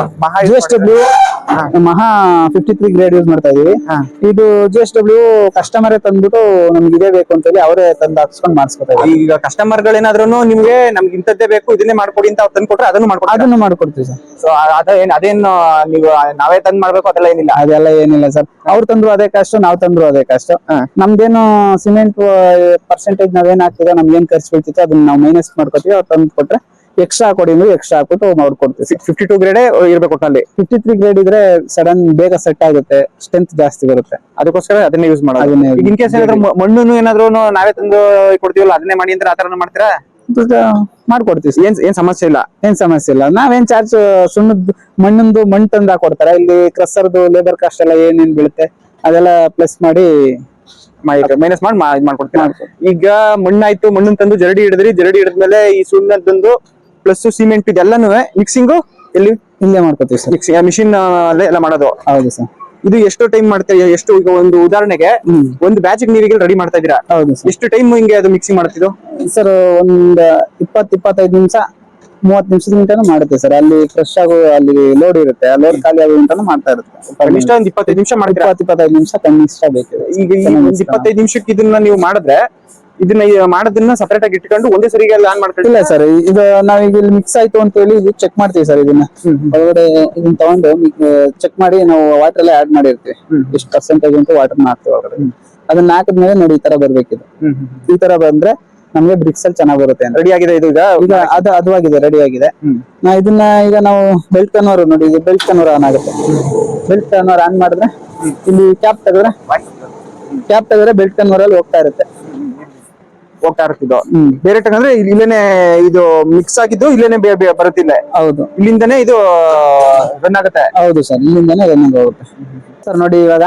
JSW ಮಹಾ 53 ಗ್ರೇಡ್ ಯೂಸ್ ಮಾಡ್ತಾ ಇದೀವಿ. ಇದು JSW ಕಸ್ಟಮರೇ ತಂದ್ಬಿಟ್ಟು ನಮ್ಗೆ ಇದೇ ಬೇಕು ಅಂತ ಹೇಳಿ ಅವರೇ ತಂದು ಹಾಕ್ಸ್ಕೊಂಡು ಮಾಡಿಸ್ಕೊತಾ ಇದ್ದಾರೆ. ಈಗ ಕಸ್ಟಮರ್ ಗಳೇನಾದ್ರೂ ನಿಮ್ಗೆ ನಮ್ಗೆ ಇಂಥದ್ದೇ ಬೇಕು, ಇದನ್ನೇ ಮಾಡ್ಕೊಡಿ ಅಂತ ಅವ್ರು ತಂದು ಕೊಟ್ರೆ ಅದನ್ನು ಮಾಡ್ಕೊಡ್ತೀವಿ ಸರ್. ಸೊ ಅದೇನು ನೀವು ನಾವೇ ತಂದ್ ಮಾಡ್ಬೇಕು ಅದೆಲ್ಲ ಏನಿಲ್ಲ? ಅದೆಲ್ಲ ಏನಿಲ್ಲ ಸರ್. ಅವ್ರು ತಂದ್ರು ಅದೇ ಕಾಸ್ಟ್, ನಾವ್ ತಂದ್ರು ಅದೇ ಕಾಸ್ಟ್. ನಮ್ದೇನು ಸಿಮೆಂಟ್ ಪರ್ಸೆಂಟೇಜ್ ನಾವೇನ್ ಹಾಕ್ತಿದೋ, ನಮ್ಗೆ ಏನ್ ಖರ್ಚು ಬೀಳ್ತಿತ್ತು ಅದನ್ನ ನಾವು ಮೈನಸ್ ಮಾಡ್ಕೊತೀವಿ. ಅವ್ರು ತಂದು ಕೊಟ್ರೆ ಎಕ್ಸ್ಟ್ರಾ ಕೊಡಿ, ಎಕ್ಸ್ಟ್ರಾ ಹಾಕ್ಬಿಟ್ಟು ಮಾಡ್ಕೊಡ್ತೀವಿ. 52 ಗ್ರೇಡ್ ಇರ್ಬೇಕು ಒಟ್ಟಲ್ಲಿ. 53 ಗ್ರೇಡ್ ಇದ್ರೆ ಸಡನ್ ಬೇಗ ಸೆಟ್ ಆಗುತ್ತೆ, ಸ್ಟ್ರೆಂತ್ ಜಾಸ್ತಿ ಬರುತ್ತೆ. ಅದಕ್ಕೋಸ್ಕರ ಅದನ್ನೇ ಯೂಸ್ ಮಾಡೋದು. ಇನ್ ಕೇಸ್ ಏನಾದ್ರು ಮಣ್ಣು ಏನಾದ್ರು ನಾವೇ ತಂದು ಕೊಡ್ತೀವಲ್ಲ, ಅದನ್ನೇ ಮಾಡಿ ಅಂತ ಆತರ ಮಾಡ್ತೀರಾ? ಮಾಡ್ಕೊಡ್ತೀವಿ. ಏನ್ ಸಮಸ್ಯೆ ಇಲ್ಲ. ನಾವೇನ್ ಚಾರ್ಜ್ ಸುಣ್ಣದ ಮಣ್ಣು ತಂದು ಹಾಕೊಡ್ತಾರೆ. ಇಲ್ಲಿ ಕ್ರಸರ್ದು ಲೇಬರ್ ಕಾಸ್ಟ್ ಎಲ್ಲ ಏನೇನ್ ಬೀಳುತ್ತೆ ಅದೆಲ್ಲ ಪ್ಲಸ್ ಮಾಡಿ ಮೈನಸ್ ಮಾಡಿ ಮಾಡ್ಕೊಡ್ತೀವಿ. ಈಗ ಮಣ್ಣಾಯ್ತು, ಮಣ್ಣನ್ ತಂದು ಜರಡಿ ಹಿಡಿದ್ಮೇಲೆ ಈ ಸುಣ್ಣ ತಂದು ಪ್ಲಸ್ ಸಿಮೆಂಟ್ ಇದೆಲ್ಲಾನು ಮಿಕ್ಸಿಂಗು ಇಲ್ಲೇ ಮಾಡ್ಕೊತೀವಿ ಸರ್. ಮಿಷಿನ್ ಎಲ್ಲ ಮಾಡೋದು. ಹೌದು ಸರ್. ಇದು ಎಷ್ಟು ಟೈಮ್ ಮಾಡ್ತೀರಾ? ಎಷ್ಟು ಈಗ ಒಂದು ಉದಾಹರಣೆಗೆ ಒಂದು ಬ್ಯಾಚ್ ನೀವೀಗ ರೆಡಿ ಮಾಡ್ತಾ ಇದೀರಾ? ಹೌದು ಸರ್. ಎಷ್ಟು ಟೈಮ್ ಹಿಂಗೆ ಅದು ಮಿಕ್ಸಿಂಗ್ ಮಾಡ್ತಿದ್ದು ಸರ್? ಒಂದ್ 20-25 ನಿಮಿಷ 30 ನಿಮಿಷದ ಗಂಟನೂ ಮಾಡುತ್ತೆ ಸರ್. ಅಲ್ಲಿ ಫ್ರೆಶ್ ಆಗೋ ಅಲ್ಲಿ ಲೋಡ್ ಇರುತ್ತೆ, ಆ ಲೋಡ್ ಖಾಲಿ ಆಗೋ ಗಂಟನೂ ಮಾಡ್ತಾ ಇರುತ್ತೆ. ಕನಿಷ್ಠ ಒಂದ್ 25 ನಿಮಿಷ ಮಾಡ್ತೀರಾ? 20-25 ನಿಮಿಷ ಕನಿಷ್ಠ ಬೇಕಿದೆ. ಈಗ ಒಂದ್ 25 ನಿಮಿಷಕ್ಕೆ ಇದನ್ನ ನೀವು ಮಾಡಿದ್ರೆ ಇದನ್ನ ಮಾಡೋದನ್ನ ಸಪರೇಟ್ ಆಗಿ ಇಟ್ಕೊಂಡು ಒಂದೇ ಸರಿಗೆ ಆನ್ ಮಾಡ್ಕೊಳ್ಳಿ? ಇಲ್ಲ ಸರ್, ಇದು ನಾವೀಗ ಇಲ್ಲಿ ಮಿಕ್ಸ್ ಆಯ್ತು ಅಂತ ಹೇಳಿ ಚೆಕ್ ಮಾಡ್ತೀವಿ ಸರ್. ಇದನ್ನ ಒಳಗಡೆ ಇದನ್ನ ತಗೊಂಡು ಚೆಕ್ ಮಾಡಿ ನಾವು ವಾಟರ್ ಎಲ್ಲ ಆಡ್ ಮಾಡಿರ್ತೀವಿ. ಎಷ್ಟು ಪರ್ಸೆಂಟೇಜ್ ಅಂತ ವಾಟರ್ ಹಾಕ್ತೀವಿ ಒಳಗಡೆ. ಅದನ್ನ ಹಾಕಿದ್ಮೇಲೆ ನೋಡಿ ಈ ತರ ಬರ್ಬೇಕಿದು. ಈ ತರ ಬಂದ್ರೆ ನಮ್ಗೆ ಬ್ರಿಕ್ಸ್ ಅಲ್ಲಿ ಚೆನ್ನಾಗಿ ಬರುತ್ತೆ. ರೆಡಿ ಆಗಿದೆ ಇದು? ಈಗ ಅದು ಆಗಿದೆ, ರೆಡಿ ಆಗಿದೆ. ಇದನ್ನ ಈಗ ನಾವು ಬೆಲ್ಟ್ ಕನ್ವರ್ ನೋಡಿ, ಇದು ಬೆಲ್ಟ್ ಕನ್ವರ್ ಆನ್ ಆಗುತ್ತೆ. ಬೆಲ್ಟ್ ಕನ್ವರ್ ಆನ್ ಮಾಡಿದ್ರೆ ಇಲ್ಲಿ ಕ್ಯಾಪ್ ತೆಗೆದ್ರೆ ಬೆಲ್ಟ್ ಕನ್ವರ್ ಅಲ್ಲಿ ಹೋಗ್ತಾ ಇರುತ್ತೆ. ಡೈರೆಕ್ಟ್ ಅಂದ್ರೆ ಇಲ್ಲೇನೆ ಇದು ಮಿಕ್ಸ್ ಆಗಿದ್ದು ಇಲ್ಲೇನೆ ಬರುತ್ತಿಲ್ಲ? ಹೌದು, ಇಲ್ಲಿಂದನೇ ಇದು ರನ್ ಆಗುತ್ತೆ. ಹೌದು ಸರ್, ಇಲ್ಲಿಂದನೇ ರನ್ ಆಗುತ್ತೆ ಸರ್. ನೋಡಿ ಇವಾಗ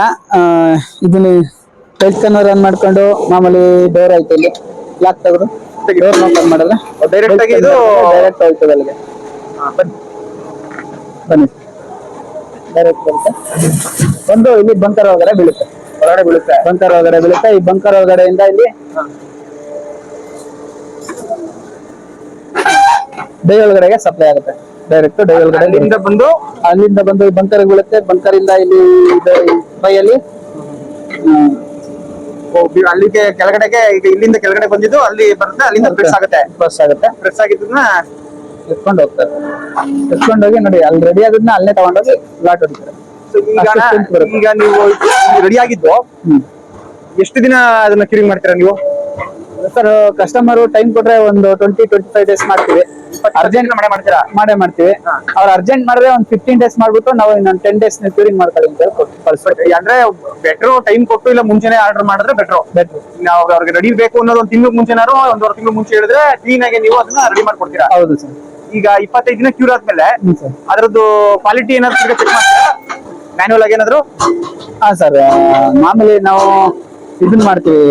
ಇದನ್ನ ಬೆಲ್ಟ್ ಕನ್ವರ್ ಆನ್ ಮಾಡ್ಕೊಂಡು ಮಾಮೂಲಿ ಡೋರ್ ಆಯ್ತು, ಇಲ್ಲಿ ಲಾಕ್ ತೆಗೆದು ಡೋರ್ ಓಪನ್ ಮಾಡಿದ್ರೆ ಡೈರೆಕ್ಟ್ ಆಗಿ ಇದು ಡೈರೆಕ್ಟ್ ಹೋಗ್ತದೆ ಅಲ್ಲಿಗೆ. ಬನ್ನಿ, ಡೈರೆಕ್ಟ್ ಬರುತ್ತೆ. ಒಂದು ಇಲ್ಲಿ ಬಂಕರ್ ಒಳಗಡೆ ಬೀಳುತ್ತೆ. ಬಂಕರ್ ಒಳಗಡೆ ಬೀಳುತ್ತೆ. ಈ ಬಂಕರ್ ಒಳಗಡೆಯಿಂದ ಇಲ್ಲಿ ಡೈ ಒಳಗಡೆಗೆ ಸಪ್ಲೈ ಆಗುತ್ತೆ. ಡೈರೆಕ್ಟ್ ಡೈವಲ್ ಕಡೆ ಅಲ್ಲಿಂದ ಬಂದು ಅಲ್ಲಿಂದ ಬಂದು ಬಂಕರ್ ಬೀಳುತ್ತೆ. ಬಂಕರ್ ಇಂದ ಇಲ್ಲಿ ಬೈಯಲ್ಲಿ ಅಲ್ಲಿಗೆ ಕೆಳಗಡೆಗೆ ಈಗ ಇಲ್ಲಿಂದ ಕೆಳಗಡೆ ಬಂದಿದ್ದು ಅಲ್ಲಿ ಬರುತ್ತೆ, ಅಲ್ಲಿಂದ ಪ್ರೆಸ್ ಆಗುತ್ತೆ. ಬಸ್ ಆಗುತ್ತೆ. ಪ್ರೆಸ್ ಆಗಿದ್ದನ್ನ ಎತ್ಕೊಂಡು ಹೋಗ್ತಾರೆ. ಎತ್ಕೊಂಡು ಹೋಗಿ ನೋಡಿ ಅಲ್ಲಿ ರೆಡಿ ಆಗೋದನ್ನ ಅಲ್ಲೇ ತಗೊಂಡೋಗಿ ಲಾಟ್ ಹೊಡಿತಾರೆ. ಈಗ ನೀವು ರೆಡಿ ಆಗಿದ್ದು ಎಷ್ಟು ದಿನ ಅದನ್ನ ಕ್ಯೂರಿಂಗ್ ಮಾಡ್ತೀರಾ ನೀವು? ಸರ್ ಕಸ್ಟಮರ್ ಟೈಮ್ ಕೊಟ್ರೆ ಒಂದು 20-25 ಡೇಸ್ ಮಾಡ್ತೀವಿ. ಅರ್ಜೆಂಟ್ ಮಾಡ್ತೀರಾ? ಮಾಡೇ ಮಾಡ್ತೀವಿ. ಅವ್ರು ಅರ್ಜೆಂಟ್ ಮಾಡಿದ್ರೆ ಒಂದು 15 ಡೇಸ್ ಮಾಡ್ಬಿಟ್ಟು ನಾವು ಇನ್ನೊಂದು 10 ಡೇಸ್ ಕ್ಯೂರಿಂಗ್ ಮಾಡ್ಕೊಳ್ಳಿ ಅಂತ ಕಳ್ಸ್ಬಿಟ್ಟು. ಅಂದ್ರೆ ಬೆಟ್ರು ಟೈಮ್ ಕೊಟ್ಟು ಇಲ್ಲ ಮುಂಚೆನೆ ಆರ್ಡರ್ ಮಾಡಿದ್ರೆ ಬೆಟ್ರು. ನಾವು ಅವ್ರಿಗೆ ರೆಡಿ ಬೇಕು ಅನ್ನೋದು ಒಂದು ತಿಂಗಳು ಮುಂಚೆನಾರು ಒಂದೂವರೆ ತಿಂಗಳು ಮುಂಚೆ ಹೇಳಿದ್ರೆ ಕ್ಲೀನ್ ಆಗಿ ನೀವು ಅದನ್ನ ರೆಡಿ ಮಾಡ್ಕೊಡ್ತೀರಾ? ಹೌದು ಸರ್. ಈಗ 25 ದಿನ ಕ್ಯೂರ್ ಆದ್ಮೇಲೆ ಅದ್ರದ್ದು ಕ್ವಾಲಿಟಿ ಏನಾದ್ರು ಚೆಕ್ ಮಾಡ್ತೀರಾ ಮ್ಯಾನ್ಯುವಲ್ ಆಗಿ ಏನಾದ್ರು? ಹಾ ಸರ್, ಮಾಮೂಲಿ ನಾವು ಇದನ್ನ ಮಾಡ್ತೀವಿ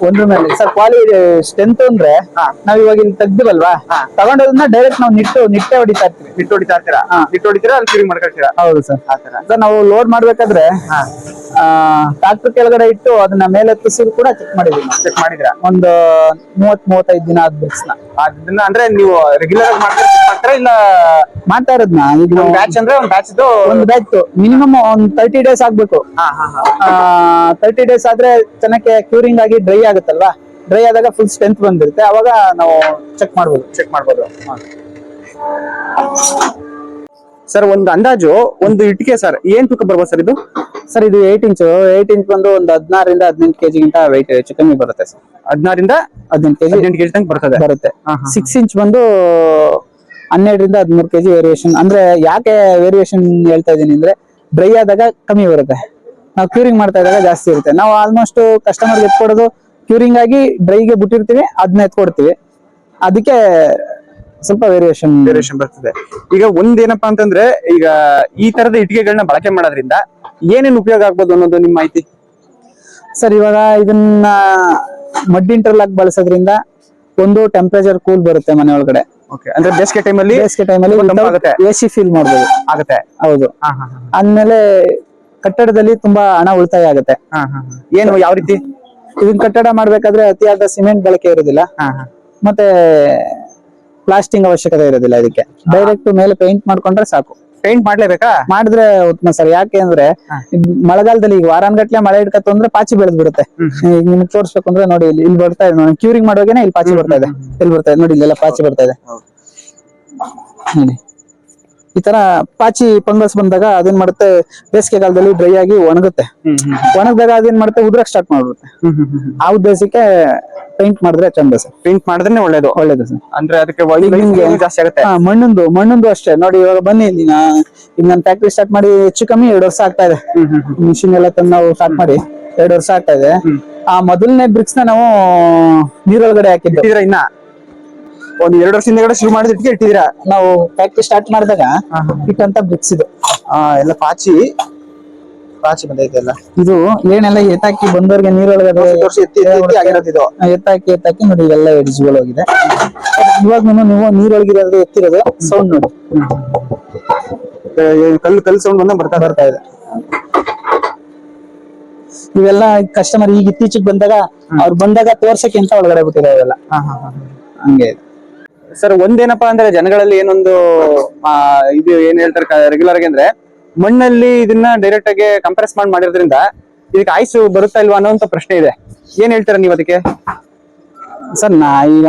ಒಂದ್ರ ಮೇಲೆ. ಸರ್ ಕ್ವಾಲಿಟಿ ಸ್ಟ್ರೆಂತ್ ಅಂದ್ರೆ ನಾವ್ ಇವಾಗ ಇಲ್ಲಿ ತೆಗ್ದಿವಲ್ವಾ, ತಗೊಂಡೋದನ್ನ ಡೈರೆಕ್ಟ್ ನಾವು ನಿಟ್ಟೆ ಹೊಡಿತಾ ಇರ್ತೀವಿ. ನಿಟ್ಟು ಹೊಡಿತಾ ಇರ್ತೀರಾ? ನಿಟ್ಟು ಹೊಡಿತೀರಾ ಅಲ್ಲಿ ಕ್ಯೂರಿಂಗ್ ಮಾಡ್ಕೊಳ್ತೀರಾ? ಹೌದು ಸರ್. ಸರ್ ನಾವು ಲೋಡ್ ಮಾಡ್ಬೇಕಾದ್ರೆ ಟ್ರಾಕ್ಟರ್ ಕೆಳಗಡೆ ಇಟ್ಟು ಅದನ್ನ ಮೇಲೆ ತುಸಿರು ಕೂಡ ಚೆಕ್ ಮಾಡಿದೀವಿ. ಚೆಕ್ ಮಾಡಿದ್ರಾ? ಒಂದು 30-35 ದಿನ ಆದ ಬಿಡ್ಸ್ನ. ಅದನ್ನ ಅಂದ್ರೆ ನೀವು ರೆಗ್ಯುಲರ್ ಆಗಿ ಮಾಡ್ತೀರಾ ಇಲ್ಲ ಮಾಡ್ತಾ ಇರೋದ್ನ? ಈಗ ಬ್ಯಾಚ್ ಅಂದ್ರೆ ಒಂದು ಬ್ಯಾಚ್ ಮಿನಿಮಮ್ ಒಂದು 30 ಡೇಸ್ ಆಗ್ಬೇಕು. 30 ಡೇಸ್ ಆದ್ರೆ ಚೆನ್ನಾಗಿ ಕ್ಯೂರಿಂಗ್ ಆಗಿ ಡ್ರೈ ಆಗುತ್ತಲ್ವಾ, ಡ್ರೈ ಆದಾಗ ಫುಲ್ ಸ್ಟ್ರೆಂತ್ ಬಂದಿರುತ್ತೆ, ಅವಾಗ ನಾವು ಚೆಕ್ ಮಾಡ್ಬೋದು. ಸರ್ ಒಂದು ಅಂದಾಜು ಒಂದು ಇಟ್ಟಿಗೆ ಸರ್ ಏನ್ ತೂಕ ಬರ್ಬೋದು ಸರ್ ಇದು? ಸರ್ ಇದು 8 ಇಂಚ್ ಬಂದು ಒಂದು 16ರಿಂದ 18 kg ಗಿಂತ weight ಹೆಚ್ಚು ಕಮ್ಮಿ ಬರುತ್ತೆ ಸರ್. 16ರಿಂದ 18 kg ತನಕ ಬರುತ್ತೆ. 6 ಇಂಚ್ ಬಂದು 12ರಿಂದ 13 kg ವೇರಿಯೇಷನ್. ಅಂದ್ರೆ ಯಾಕೆ ವೇರಿಯೇಷನ್ ಹೇಳ್ತಾ ಇದೀನಿ ಅಂದ್ರೆ ಡ್ರೈ ಆದಾಗ ಕಮ್ಮಿ ಬರುತ್ತೆ, ನಾವು ಕ್ಯೂರಿಂಗ್ ಮಾಡ್ತಾ ಇದ್ದಾಗ ಜಾಸ್ತಿ ಇರುತ್ತೆ. ನಾವು ಆಲ್ಮೋಸ್ಟ್ ಕಸ್ಟಮರ್ಗೆ ಎತ್ಕೊಡೋದು ಕ್ಯೂರಿಂಗ್ ಆಗಿ ಡ್ರೈಗೆ ಬಿಟ್ಟಿರ್ತೀವಿ, ಅದನ್ನ ಎತ್ಕೊಡ್ತೀವಿ, ಅದಕ್ಕೆ ಸ್ವಲ್ಪ ವೇರಿಯೇಷನ್ ಬರ್ತದೆ. ಈಗ ಒಂದೇನಪ್ಪಾ ಅಂತಂದ್ರೆ ಈಗ ಈ ತರದ ಇಟ್ಟಿಗೆಗಳನ್ನ ಬಳಕೆ ಮಾಡೋದ್ರಿಂದ ಏನೇನು ಉಪಯೋಗ ಆಗ್ಬೋದು ಅನ್ನೋದು ನಿಮ್ಮ ಮಾಹಿತಿ ಸರ್? ಇವಾಗ ಇದನ್ನ ಮಡ್ ಇಂಟರ್ಲಾಕ್ ಬಳಸೋದ್ರಿಂದ ಒಂದು ಟೆಂಪರೇಚರ್ ಕೂಲ್ ಬರುತ್ತೆ ಮನೆ ಒಳಗಡೆ. ಅಂದ್ರೆ ಬೇಸಿಗೆ ಟೈಮಲ್ಲಿ AC ಫೀಲ್ ಮಾಡ್ಬೋದು ಆಗುತ್ತೆ. ಹೌದು. ಆದ್ಮೇಲೆ ಕಟ್ಟಡದಲ್ಲಿ ತುಂಬಾ ಹಣ ಉಳಿತಾಯ ಆಗುತ್ತೆ. ಏನು ಯಾವ ರೀತಿ? ಇದನ್ನ ಕಟ್ಟಡ ಮಾಡ್ಬೇಕಾದ್ರೆ ಅತಿಯಾದ ಸಿಮೆಂಟ್ ಬಳಕೆ ಇರೋದಿಲ್ಲ, ಮತ್ತೆ ಪ್ಲಾಸ್ಟಿಂಗ್ ಅವಶ್ಯಕತೆ ಇರೋದಿಲ್ಲ. ಇದಕ್ಕೆ ಡೈರೆಕ್ಟ್ ಮೇಲೆ ಪೇಂಟ್ ಮಾಡ್ಕೊಂಡ್ರೆ ಸಾಕು. ಪೇಂಟ್ ಮಾಡ್ಲೇಬೇಕಾ? ಮಾಡಿದ್ರೆ ಉತ್ತಮ ಸರ್. ಯಾಕೆ ಅಂದ್ರೆ ಮಳೆಗಾಲದಲ್ಲಿ ಈಗ ವಾರಾನ್ಗಟ್ಲೆ ಮಳೆ ಹಿಡ್ಕತ್ತು ಅಂದ್ರೆ ಪಾಚಿ ಬೆಳೆದ್ ಬಿಡುತ್ತೆ. ಈಗ ನಿಮ್ಗೆ ತೋರಿಸ್ಬೇಕು ಅಂದ್ರೆ ನೋಡಿ, ಇಲ್ಲಿ ಬರ್ತಾ ಇದೆ ನೋಡಿ, ಕ್ಯೂರಿಂಗ್ ಮಾಡೋಗೇನೆ ಇಲ್ಲಿ ಪಾಚಿ ಬರ್ತಾ ಇದೆ. ಇಲ್ಲಿ ಬರ್ತಾ ಇದೆ ನೋಡಿ, ಇಲ್ಲೆಲ್ಲ ಪಾಚಿ ಬರ್ತಾ ಇದೆ ನೋಡಿ. ಈ ತರ ಪಾಚಿ ಫಂಗಸ್ ಬಂದಾಗ ಅದೇನ್ ಮಾಡುತ್ತೆ, ಬೇಸಿಗೆ ಕಾಲದಲ್ಲಿ ಡ್ರೈ ಆಗಿ ಒಣಗುತ್ತೆ. ಒಣಗಿದಾಗ ಅದೇನ್ ಮಾಡುತ್ತೆ, ಉದ್ರಕ್ ಸ್ಟಾರ್ಟ್ ಮಾಡ್ಬಿಡುತ್ತೆ. ಆ ಉದ್ದೇಶಕ್ಕೆ ಪೇಂಟ್ ಮಾಡಿದ್ರೆ ಚಂದ ಸರ್. ಪೇಂಟ್ ಮಾಡಿದ್ರೆ ಒಳ್ಳೇದು ಸರ್. ಅಂದ್ರೆ ಅದಕ್ಕೆ ಜಾಸ್ತಿ ಆಗುತ್ತೆ. ಮಣ್ಣುಂದು ಅಷ್ಟೇ ನೋಡಿ. ಇವಾಗ ಬನ್ನಿ, ಈಗ ನಾನು ಫ್ಯಾಕ್ಟ್ರಿ ಸ್ಟಾರ್ಟ್ ಮಾಡಿ ಹೆಚ್ಚು ಕಮ್ಮಿ 2 ವರ್ಷ ಆಗ್ತಾ ಇದೆ. ಮಿಷಿನ್ ಎಲ್ಲ ತಂದು ನಾವು ಸ್ಟಾರ್ಟ್ ಮಾಡಿ 2 ವರ್ಷ ಆಗ್ತಾ ಇದೆ. ಆ ಮೊದಲನೇ ಬ್ರಿಕ್ಸ್ ನ ನಾವು ನೀರೊಳಗಡೆ ಹಾಕಿದ್ವಿ. ಇನ್ನ ಒಂದು 2 ವರ್ಷದಿಂದ ಶುರು ಮಾಡಿದ ಇಟ್ಟಿದ್ದೀರಾ? ನಾವು ಫ್ಯಾಕ್ಟ್ರಿ ಸ್ಟಾರ್ಟ್ ಮಾಡಿದಾಗ ಇಟ್ಟಂತ ಬ್ರಿಕ್ಸ್ ಇದು ಎಲ್ಲ ಪಾಚಿ ಬಂದೈತೆ. ಎಲ್ಲ ಇದು ಏನೆಲ್ಲ ಎತ್ತಾಕಿ ಬಂದವ್ರಿಗೆ ನೀರೊಳಗಡೆ ಎತ್ತಾಕಿ ನೋಡಿ, ಇವೆಲ್ಲ ಎಡ್ಜ್ಗಳು ಹೋಗಿದೆ. ಇವಾಗ ನೀವು ನೀರೊಳಗಿರೋದು ಎತ್ತಿರೋದು ಸೌಂಡ್ ನೋಡಿ, ಕಲ್ಲು ಸೌಂಡ್ ಬರ್ತಾ ಇದೆ. ಇವೆಲ್ಲ ಕಸ್ಟಮರ್ ಈಗ ಇತ್ತೀಚೆಗೆ ಬಂದಾಗ ಅವ್ರು ಬಂದಾಗ ತೋರ್ಸಕ್ಕೆ ಅಂತ ಒಳಗಡೆ ಬಿಟ್ಟಿದೆ ಇವೆಲ್ಲ. ಹಂಗೆ ಸರ್ ಒಂದೇನಪ್ಪಾ ಅಂದ್ರೆ ಜನಗಳಲ್ಲಿ ಏನೊಂದು ಇದು ಏನ್ ಹೇಳ್ತಾರೆ ರೆಗ್ಯುಲರ್ ಆಗಿ ಅಂದ್ರೆ ಮಣ್ಣಲ್ಲಿ ಇದನ್ನ ಡೈರೆಕ್ಟ್ ಆಗಿ ಕಂಪ್ರೆಸ್ ಮಾಡಿರೋದ್ರಿಂದ ಇದಕ್ಕೆ ಆಯ್ಸು ಬರುತ್ತಾ ಇಲ್ವಾ ಅನ್ನೋಂತ ಪ್ರಶ್ನೆ ಇದೆ. ಏನ್ ಹೇಳ್ತೀರಾ ನೀವು ಅದಕ್ಕೆ? ಸರ್ ಈಗ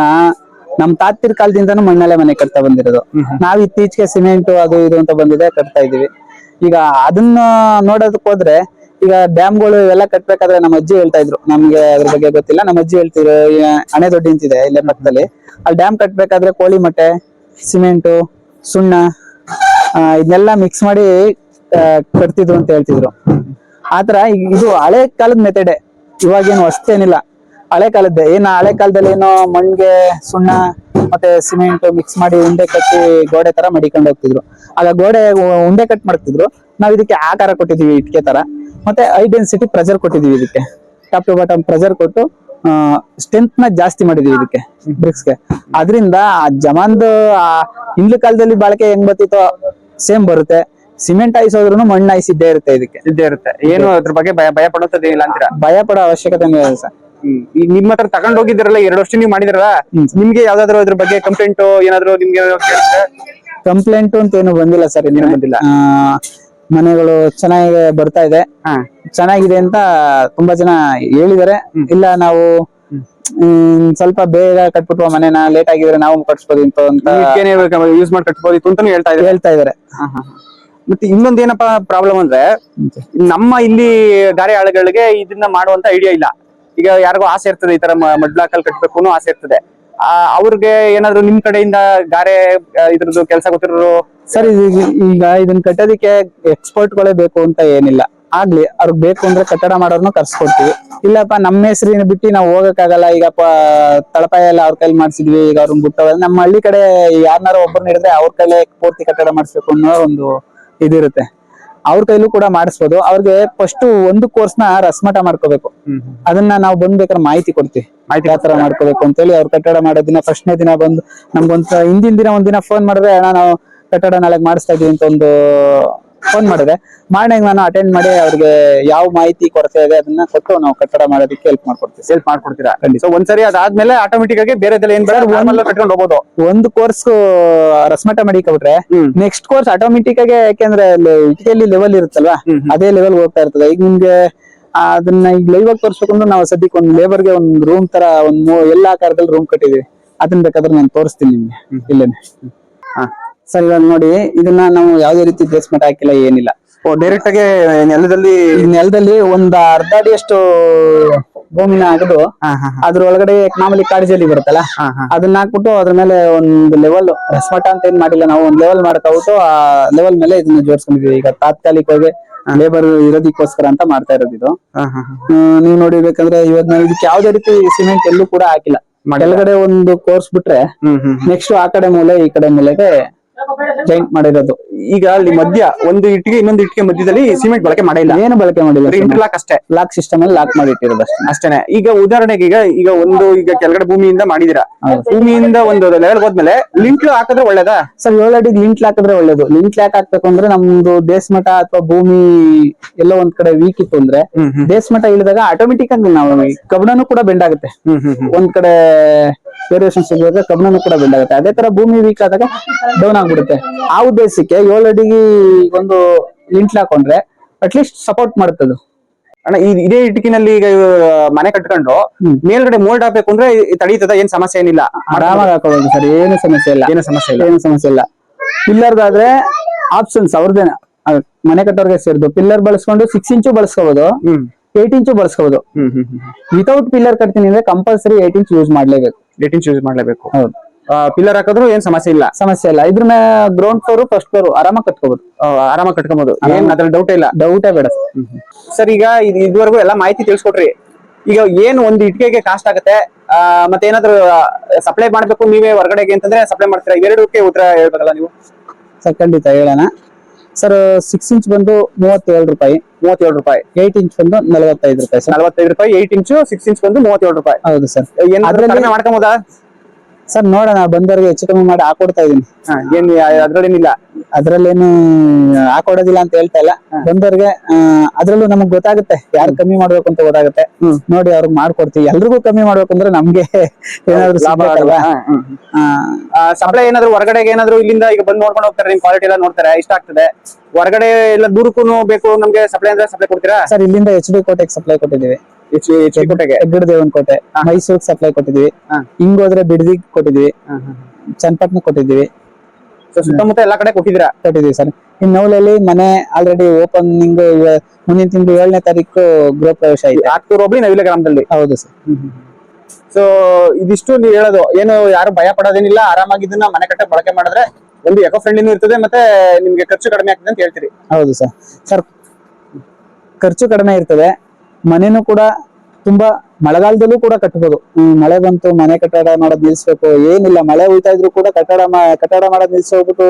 ನಮ್ ತಾತಿರ್ ಕಾಲದಿಂದಾನು ಮಣ್ಣಲ್ಲೇ ಮನೆ ಕಟ್ತಾ ಬಂದಿರೋದು. ನಾವ್ ಇತ್ತೀಚೆಗೆ ಸಿಮೆಂಟ್ ಅದು ಇದು ಅಂತ ಬಂದಿದೆ, ಕಟ್ತಾ ಇದೀವಿ. ಈಗ ಅದನ್ನ ನೋಡೋದಕ್ ಹೋದ್ರೆ ಈಗ ಡ್ಯಾಮ್ಗಳು ಇವೆಲ್ಲ ಕಟ್ಬೇಕಾದ್ರೆ ನಮ್ಮ ಅಜ್ಜಿ ಹೇಳ್ತಾ ಇದ್ರು, ನಮ್ಗೆ ಅದ್ರ ಬಗ್ಗೆ ಗೊತ್ತಿಲ್ಲ, ನಮ್ಮ ಅಜ್ಜಿ ಹೇಳ್ತಿದ್ರು. ಅಣೆ ದೊಡ್ಡ ನಿಂತಿದೆ ಇಲ್ಲೇ ಪಕ್ಕದಲ್ಲಿ, ಅಲ್ಲಿ ಡ್ಯಾಮ್ ಕಟ್ಬೇಕಾದ್ರೆ ಕೋಳಿ ಮೊಟ್ಟೆ, ಸಿಮೆಂಟು, ಸುಣ್ಣ ಇದನ್ನೆಲ್ಲ ಮಿಕ್ಸ್ ಮಾಡಿ ಕಟ್ತಿದ್ರು ಅಂತ ಹೇಳ್ತಿದ್ರು. ಆತರ ಇದು ಹಳೆ ಕಾಲದ ಮೆಥಡೆ, ಇವಾಗೇನು ಹೊಸ್ತೇನಿಲ್ಲ, ಹಳೆ ಕಾಲದ್ದೇ. ಹಳೆ ಕಾಲದಲ್ಲಿ ಏನೋ ಮಣ್ಣಿಗೆ ಸುಣ್ಣ ಮತ್ತೆ ಸಿಮೆಂಟ್ ಮಿಕ್ಸ್ ಮಾಡಿ ಉಂಡೆ ಕಟ್ಟಿ ಗೋಡೆ ತರ ಮಡಿಕೊಂಡು ಹೋಗ್ತಿದ್ರು. ಆಗ ಗೋಡೆ ಉಂಡೆ ಕಟ್ ಮಾಡ್ತಿದ್ರು, ನಾವ್ ಇದಕ್ಕೆ ಆಕಾರ ಕೊಟ್ಟಿದೀವಿ ಇಟ್ಕೆ ತರ. ಮತ್ತೆ ಹೈ ಡೆನ್ಸಿಟಿ ಪ್ರೆಷರ್ ಕೊಟ್ಟಿದೀವಿ ಇದಕ್ಕೆ, ಟಾಪ್ ಟು ಬಾಟಮ್ ಪ್ರೆಷರ್ ಕೊಟ್ಟು ಸ್ಟ್ರೆಂತ್ ನ ಜಾಸ್ತಿ ಮಾಡಿದೀವಿ ಇದಕ್ಕೆ ಬ್ರಿಕ್ಸ್ಗೆ. ಅದರಿಂದ ಜಮಾನ್ದು ಹಿಂದ್ಲ ಕಾಲದಲ್ಲಿ ಬಾಳಿಕೆ ಹೆಂಗ್ ಬರ್ತಿತ್ತೋ ಸೇಮ್ ಬರುತ್ತೆ. ಸಿಮೆಂಟ್ ಹಾಯಿಸೋದ್ರೂ ಮಣ್ಣು ಹಾಯಿಸಿ ಇದ್ದೇ ಇರುತ್ತೆ. ಏನು ಅದ್ರ ಬಗ್ಗೆ ಭಯ ಪಡೋದೇ ಇಲ್ಲ ಅಂತೀರಾ? ಭಯ ಪಡೋ ಅವಶ್ಯಕತೆ ಇಲ್ಲ ಸರ್. ಈಗ ನಿಮ್ಮ ಹತ್ರ ತಗೊಂಡ್ ಹೋಗಿದ್ರಲ್ಲ 2 ವರ್ಷ ನೀವು ಮಾಡಿದ್ರಲ್ಲ, ನಿಮ್ಗೆ ಯಾವ್ದಾದ್ರು ಅದ್ರ ಬಗ್ಗೆ ಕಂಪ್ಲೇಂಟ್ ಏನಾದ್ರು ನಿಮ್ಗೆ ಕಂಪ್ಲೇಂಟ್ ಅಂತ ಏನು ಬಂದಿಲ್ಲ ಸರ್, ಏನು ಬಂದಿಲ್ಲ. ಮನೆಗಳು ಚೆನ್ನಾಗಿ ಬರ್ತಾ ಇದೆ, ಹಾ ಚೆನ್ನಾಗಿದೆ ಅಂತ ತುಂಬಾ ಜನ ಹೇಳಿದಾರೆ. ಇಲ್ಲ ನಾವು ಸ್ವಲ್ಪ ಬೇಗ ಕಟ್ಬಿಟ್ಟು ಮನೆನ ಲೇಟ್ ಆಗಿದ್ರೆ ನಾವು ಕಟ್ಸ್ಬೋದು ಅಂತ ಯೂಸ್ ಮಾಡಿ ಕಟ್ಬೋದಿತ್ತು ಅಂತಾನು ಹೇಳ್ತಾ ಇದಾರೆ. ಮತ್ತೆ ಇನ್ನೊಂದ್ ಏನಪ್ಪಾ ಪ್ರಾಬ್ಲಮ್ ಅಂದ್ರೆ ನಮ್ಮ ಇಲ್ಲಿ ಗಾರೆ ಆಳುಗಳಿಗೆ ಇದನ್ನ ಮಾಡುವಂತ ಐಡಿಯಾ ಇಲ್ಲ. ಈಗ ಯಾರಿಗೂ ಆಸೆ ಇರ್ತದೆ ಈ ತರ ಮಡ್ ಬ್ಲಾಕ್ ಅಲ್ಲಿ ಕಟ್ಬೇಕು ಅನ್ನೋ ಆಸೆ ಇರ್ತದೆ. ಅವ್ರಿಗೆ ಏನಾದ್ರು ನಿಮ್ ಕಡೆಯಿಂದ ಗಾರೆ ಇದ್ರದ್ದು ಕೆಲಸ ಗೊತ್ತಿರೋರು? ಸರ್ ಈಗ ಇದನ್ನ ಕಟ್ಟೋದಿಕ್ಕೆ ಎಕ್ಸ್ಪರ್ಟ್ ಗಳೇ ಬೇಕು ಅಂತ ಏನಿಲ್ಲ. ಆಗ್ಲಿ ಅವ್ರಿಗೆ ಬೇಕು ಅಂದ್ರೆ ಕಟ್ಟಡ ಮಾಡೋರ್ನು ಕರ್ಸ್ಕೊಡ್ತೀವಿ. ಇಲ್ಲಪ್ಪ ನಮ್ಮ ಹೆಸರಿನ ಬಿಟ್ಟು ನಾವು ಹೋಗಕ್ಕಾಗಲ್ಲ, ಈಗ ತಳಪಾಯ ಎಲ್ಲ ಅವ್ರ ಕೈಲಿ ಮಾಡ್ಸಿದ್ವಿ, ಈಗ ಅವ್ರನ್ನ ಬಿಟ್ಟವ ನಮ್ಮ ಹಳ್ಳಿ ಕಡೆ ಯಾರನ್ನಾರು ಒಬ್ಬರನ್ನ ಹಿಡಿದ್ರೆ ಅವ್ರ ಕೈಲೇ ಪೂರ್ತಿ ಕಟ್ಟಡ ಮಾಡಿಸ್ಬೇಕು ಅನ್ನೋ ಒಂದು ಇದಿರುತ್ತೆ. ಅವ್ರ ಕೈಲೂ ಕೂಡ ಮಾಡಿಸ್ಬೋದು. ಅವ್ರಿಗೆ ಫಸ್ಟ್ ಒಂದು ಕೋರ್ಸ್ ನ ರಸ್ಮಟ ಮಾಡ್ಕೋಬೇಕು. ಅದನ್ನ ನಾವು ಬಂದ್ ಬೇಕಾದ್ರೆ ಮಾಹಿತಿ ಕೊಡ್ತೀವಿ, ಯಾವ ತರ ಮಾಡ್ಕೋಬೇಕು ಅಂತೇಳಿ. ಅವ್ರ ಕಟ್ಟಡ ಮಾಡೋ ದಿನ ಫಸ್ಟ್ನೇ ದಿನ ಬಂದು ನಮ್ಗೊಂದ್ ಹಿಂದಿನ ದಿನ ಒಂದಿನ ಫೋನ್ ಮಾಡಿದ್ರೆ, ಅಣ್ಣ ನಾವು ಕಟ್ಟಡ ನಾಳೆ ಮಾಡಿಸ್ತಾ ಇದೀವಿ ಅಂತ ಒಂದು ಫೋನ್ ಮಾಡಿದ್ರೆ ಮಾರ್ನಿಂಗ್ ನಾನು ಅಟೆಂಡ್ ಮಾಡಿ ಅವ್ರಿಗೆ ಯಾವ ಮಾಹಿತಿ ಕೊರತೆ ಇದೆ ಅದನ್ನ ಕೊಟ್ಟು ನಾವು ಕಟ್ಟಡ ಮಾಡೋದಕ್ಕೆ ಹೆಲ್ಪ್ ಮಾಡ್ಕೊಡ್ತೀರಾ. ಸೊ ಒಂದ್ಸರಿ ಅದಾದ್ಮೇಲೆ ಆಟೋಮೆಟಿಕ್ ಆಗಿ ಬೇರೆದೆಲ್ಲ ಏನ್ ಕಟ್ಕೊಂಡು ಹೋಗ್ಬೋದು. ಒಂದು ಕೋರ್ಸ್ ರಸ್ಮಟ ಮಾಡಿಕೊಬಿಟ್ರೆ ನೆಕ್ಸ್ಟ್ ಕೋರ್ಸ್ ಆಟೋಮೆಟಿಕ್ ಆಗಿ, ಯಾಕೆಂದ್ರೆ ಇಟಿಕೆಯಲ್ಲಿ ಲೆವೆಲ್ ಇರುತ್ತಲ್ವಾ, ಅದೇ ಲೆವೆಲ್ ಹೋಗ್ತಾ ಇರ್ತದೆ. ಈಗ ನಿಮ್ಗೆ ಅದನ್ನ ಈಗ ಲೈವ್ ಆಗಿ ತೋರ್ಸ್ಬೇಕಂದ್ರೆ ನಾವು ಸದ್ಯಕ್ಕೆ ಒಂದು ಲೇಬರ್ಗೆ ಒಂದು ರೂಮ್ ತರ ಎಲ್ಲಾ ಆಕಾರದಲ್ಲಿ ರೂಮ್ ಕಟ್ಟಿದೀವಿ. ಅದನ್ನ ಬೇಕಾದ್ರೆ ನಾನು ತೋರಿಸ್ತೀನಿ ನಿಮ್ಗೆ ಇಲ್ಲೇನೆ. ಸರ್ ಇವಾಗ ನೋಡಿ, ಇದನ್ನ ನಾವು ಯಾವ್ದೇ ರೀತಿ ಬೇಸ್ಮೆಂಟ್ ಹಾಕಿಲ್ಲ, ಏನಿಲ್ಲ. ಡೈರೆಕ್ಟ್ ಆಗಿ ನೆಲದಲ್ಲಿ ಒಂದ್ ಅರ್ಧ ಅಡಿಯಷ್ಟು ಭೂಮಿನ ಹಾಕಿದು ಅದ್ರ ಒಳಗಡೆ ಮಾಮೂಲಿ ಕಾಡಿಜಲ್ಲಿ ಬರುತ್ತಲ್ಲ, ಅದನ್ನ ಹಾಕ್ಬಿಟ್ಟು ಅದ್ರ ಮೇಲೆ ಒಂದು ಲೆವೆಲ್ ರಸ್ಮಟ ಅಂತ ಏನ್ ಮಾಡಿಲ್ಲ, ನಾವು ಒಂದ್ ಲೆವೆಲ್ ಮಾಡ್ಕೊಬಿಟ್ಟು ಆ ಲೆವೆಲ್ ಮೇಲೆ ಇದನ್ನ ಜೋಡಿಸ್ಕೊಂಡಿದೀವಿ. ಈಗ ತಾತ್ಕಾಲಿಕವಾಗಿ ಲೇಬರ್ ಇರೋದಕ್ಕೋಸ್ಕರ ಅಂತ ಮಾಡ್ತಾ ಇರೋದು ಇದು. ನೀವು ನೋಡಿಬೇಕಂದ್ರೆ ಇವಾಗ ನಾವು ಇದಕ್ಕೆ ಯಾವ್ದೇ ರೀತಿ ಸಿಮೆಂಟ್ ಎಲ್ಲೂ ಕೂಡ ಹಾಕಿಲ್ಲ. ಕೆಳಗಡೆ ಒಂದು ಕೋರ್ಸ್ ಬಿಟ್ರೆ ನೆಕ್ಸ್ಟ್ ಆ ಕಡೆ ಮೂಲೆ ಈ ಕಡೆ ಮೂಲೆಗೆ ಜಾಯಿಂಟ್ ಮಾಡಿರೋದು. ಈಗ ಅಲ್ಲಿ ಮಧ್ಯ ಒಂದು ಇಟ್ಟಿಗೆ ಇನ್ನೊಂದು ಇಟ್ಟಿಗೆ ಮಧ್ಯದಲ್ಲಿ ಸಿಮೆಂಟ್ ಬಳಕೆ ಮಾಡಿಲ್ಲ, ಏನು ಬಳಕೆ ಮಾಡಿಲ್ಲ. ಇಂಟರ್ಲಾಕ್ ಅಷ್ಟೇ, ಲಾಕ್ ಸಿಸ್ಟಮ್ ಅಲ್ಲಿ ಲಾಕ್ ಮಾಡಿ ಇಟ್ಟಿರೋದು ಅಷ್ಟೇನೆ. ಈಗ ಉದಾಹರಣೆಗೆ ಈಗ ಈಗ ಕೆಳಗಡೆ ಭೂಮಿಯಿಂದ ಮಾಡಿದಿರಾ, ಭೂಮಿಯಿಂದ ಒಂದು ಲೆವೆಲ್ ಹೋದ್ಮೇಲೆ ಲಿಂಟ್ಲು ಹಾಕಿದ್ರೆ ಒಳ್ಳೇದಾ ಸರ್? 7 ಅಡಿಗೆ ಲಿಂಟ್ಲ್ ಹಾಕಿದ್ರೆ ಒಳ್ಳೇದು. ಲಿಂಟ್ಲ್ ಯಾಕೆ ಹಾಕ್ಬೇಕು ಅಂದ್ರೆ, ನಮ್ದು ಬೇಸ್ಮಠ ಅಥವಾ ಭೂಮಿ ಎಲ್ಲೋ ಒಂದ್ ಕಡೆ ವೀಕ್ ಇತ್ತು ಅಂದ್ರೆ ಬೇಸ್ಮಠ ಇಳಿದಾಗ ಆಟೋಮೆಟಿಕ್ ಆಗಿ ನಾವು ಕಬ್ಬಣನು ಕೂಡ ಬೆಂಡ್ ಆಗುತ್ತೆ. ಒಂದ್ ಕಡೆ ವೇರಿಯೇಷನ್ಸ್ ಇರುವಾಗ ಕಬ್ಬಣನು ಕೂಡ ಬೆಂಡ್ ಆಗುತ್ತೆ. ಅದೇ ತರ ಭೂಮಿ ವೀಕ್ ಆದಾಗ ಡೌನ್ ಆಗ್ಬಿಡುತ್ತೆ. ಆ ಉದ್ದೇಶಕ್ಕೆ 7 ಅಡಿಗೆ ಒಂದು ಲಿಂಟ್ಲ್ ಹಾಕೊಂಡ್ರೆ ಅಟ್ಲೀಸ್ಟ್ ಸಪೋರ್ಟ್ ಮಾಡುತ್ತದು. ಅಣ್ಣ ಇದೇ ಇಟ್ಟಿಕಿನಲ್ಲಿ ಈಗ ಮನೆ ಕಟ್ಕೊಂಡು ಮೇಲ್ಗಡೆ ಮೋಲ್ಡ್ ಹಾಕ್ಬೇಕು ಅಂದ್ರೆ ತಡೀತದ? ಏನ್ ಸಮಸ್ಯೆ ಏನಿಲ್ಲ, ಆರಾಮಾಗಿ ಹಾಕೋಬಹುದು ಸರ್, ಏನು ಸಮಸ್ಯೆ ಇಲ್ಲ. ಏನು ಸಮಸ್ಯೆ ಇಲ್ಲ. ಪಿಲ್ಲರ್ಗಾದ್ರೆ ಆಪ್ಷನ್ಸ್ ಅವ್ರದ್ದೇನ, ಮನೆ ಕಟ್ಟೋರ್ಗೆ ಸೇರಿದ್ದು. ಪಿಲ್ಲರ್ ಬಳಸ್ಕೊಂಡು 6 ಇಂಚು ಬಳಸ್ಕೋಬಹುದು, 8 ಇಂಚು ಬಳಸ್ಕೋಬಹುದು. ವಿತೌಟ್ ಪಿಲ್ಲರ್ ಕಟ್ತೀನಿ ಅಂದ್ರೆ ಕಂಪಲ್ಸರಿ 8 ಇಂಚ್ ಯೂಸ್ ಮಾಡ್ಲೇಬೇಕು. 8 ಇಂಚ್ ಯೂಸ್ ಮಾಡ್ಲೇಬೇಕು. ಹೌದು. ಪಿಲ್ಲರ್ ಹಾಕಿದ್ರು ಏನ್ ಸಮಸ್ಯೆ ಇಲ್ಲ. ಇದ್ರ ಮೇಲೆ ಗ್ರೌಂಡ್ ಫ್ಲೋರ್ ಫಸ್ಟ್ ಫ್ಲೋರ್ ಆರಾಮಾಗಿ ಕಟ್ಕೋಬಹುದು. ಏನ್ ಅದ್ರಲ್ಲಿ ಡೌಟೇ ಬೇಡ ಸರ್. ಈಗ ಇದುವರೆಗೂ ಎಲ್ಲ ಮಾಹಿತಿ ತಿಳಿಸ್ಕೊಟ್ರಿ. ಈಗ ಏನು ಒಂದು ಇಟ್ಟಿಗೆಗೆ ಕಾಸ್ಟ್ ಆಗುತ್ತೆ, ಮತ್ತೆ ಏನಾದ್ರು ಸಪ್ಲೈ ಮಾಡ್ಬೇಕು ನೀವೇ ಹೊರಗಡೆಗೆ ಅಂತಂದ್ರೆ ಸಪ್ಲೈ ಮಾಡ್ತೀರಾ? ಇವೆರಡಕ್ಕೆ ಉತ್ತರ ಹೇಳ್ಬೇಕಲ್ಲ ನೀವು. ಸರ್ ಖಂಡಿತ ಹೇಳೋಣ ಸರ್. 6 ಇಂಚ್ ಬಂದು 37 ರೂಪಾಯಿ, 8 ಇಂಚ್ ಬಂದು 45 ರೂಪಾಯಿ ಸರ್. 45 ರೂಪಾಯಿ 8 ಇಂಚು, 6 ಇಂಚ್ ಬಂದು 37 ರೂಪಾಯಿ. ಹೌದು ಸರ್. ಏನಾದ್ರೂ ಮಾಡ್ಕೊಬೋದಾ ಸರ್? ನೋಡೋಣ, ಬಂದವ್ರಿಗೆ ಹೆಚ್ಚು ಕಮ್ಮಿ ಮಾಡಿ ಹಾಕೊಡ್ತಾ ಇದೀನಿ. ಏನ್ ಅದ್ರಲ್ಲೇನಿಲ್ಲ, ಅದ್ರಲ್ಲೇನು ಹಾಕೊಡೋದಿಲ್ಲ ಅಂತ ಹೇಳ್ತಾ ಇಲ್ಲ. ಬಂದವ್ರಿಗೆ ಅದ್ರಲ್ಲೂ ನಮಗ್ ಗೊತ್ತಾಗುತ್ತೆ ಯಾರು ಕಮ್ಮಿ ಮಾಡ್ಬೇಕು ಅಂತ ಗೊತ್ತಾಗುತ್ತೆ. ನೋಡಿ ಅವ್ರಿಗೆ ಮಾಡ್ಕೊಡ್ತೀವಿ. ಎಲ್ರಿಗೂ ಕಮ್ಮಿ ಮಾಡ್ಬೇಕು ಅಂದ್ರೆ ನಮ್ಗೆ ಏನಾದ್ರು ಲಾಭ ಆಗಲ್ಲ. ಸಪ್ಲೈ ಏನಾದ್ರು ಹೊರಗಡೆಗೆ ಏನಾದ್ರು ಇಲ್ಲಿಂದ ಈಗ ಬಂದು ನೋಡ್ಕೊಂಡು ಹೋಗ್ತಾರೆ, ನಿಮ್ ಕ್ವಾಲಿಟಿ ಎಲ್ಲ ನೋಡ್ತಾರೆ, ಇಷ್ಟ ಆಗ್ತದೆ. ಹೊರಗಡೆ ಎಲ್ಲ ದೂರಕ್ಕೂ ಬೇಕು ನಮ್ಗೆ ಸಪ್ಲೈ ಅಂದ್ರೆ ಸಪ್ಲೈ ಕೊಡ್ತೀರಾ ಸರ್? ಇಲ್ಲಿಂದ HD ಕೋಟೆಗೆ ಸಪ್ಲೈ ಕೊಟ್ಟಿದ್ದೀವಿ, ಹೆಗ್ಗಡ ದೇವನಕೋಟೆ, ಮೈಸೂರಿಗೆ ಸಪ್ಲೈ ಕೊಟ್ಟಿದೀವಿ, ಹಿಂಗೋದ್ರೆ ಬಿಡದಿಗೆ ಕೊಟ್ಟಿದೀವಿ, ಚನ್ನಪಟ್ಟಣ ಕೊಟ್ಟಿದೀವಿ. ಸುತ್ತಮುತ್ತ ಎಲ್ಲಾ ಕಡೆ ಕೊಟ್ಟಿದೀವಿ ಸರ್. ಇನ್ ನವಲಲ್ಲಿ ಮನೆ ಆಲ್ರೆಡಿ ಓಪನಿಂಗ್ ಮುಂದಿನ ತಿಂಗಳು 7ನೇ ತಾರೀಕು ಗೃಹ ಪ್ರವೇಶ ಆಯ್ತು. ಆಕ್ತೂರು ಹೋಬಳಿ ನವಿಲೆ ಗ್ರಾಮದಲ್ಲಿ. ಹೌದು ಸರ್. ಸೊ ಇದಿಷ್ಟು ನೀವು ಹೇಳೋದು ಏನು, ಯಾರು ಭಯ ಪಡೋದೇನಿಲ್ಲ. ಆರಾಮಾಗಿ ಇದನ್ನ ಮನೆ ಕಟ್ಟಕ್ಕೆ ಬಳಕೆ ಮಾಡಿದ್ರೆ ಒಂದು ಎಕೋ ಫ್ರೆಂಡ್ಲಿನೂ ಇರ್ತದೆ, ಮತ್ತೆ ನಿಮ್ಗೆ ಖರ್ಚು ಕಡಿಮೆ ಆಗ್ತದೆ ಅಂತ ಹೇಳ್ತೀರಿ. ಹೌದು ಸರ್. ಖರ್ಚು ಕಡಿಮೆ ಇರ್ತದೆ, ಮನೆನೂ ಕೂಡ ತುಂಬಾ ಮಳೆಗಾಲದಲ್ಲೂ ಕೂಡ ಕಟ್ಬೋದು. ಮಳೆ ಬಂತು ಮನೆ ಕಟ್ಟಡ ಮಾಡೋದ್ ನಿಲ್ಸ್ಬೇಕು ಏನಿಲ್ಲ. ಮಳೆ ಹೋಯ್ತಾ ಇದ್ರು ಕೂಡ ಕಟ್ಟಡ ಮಾಡೋದ್ ನಿಲ್ಸೋಗ್ಬಿಟ್ಟು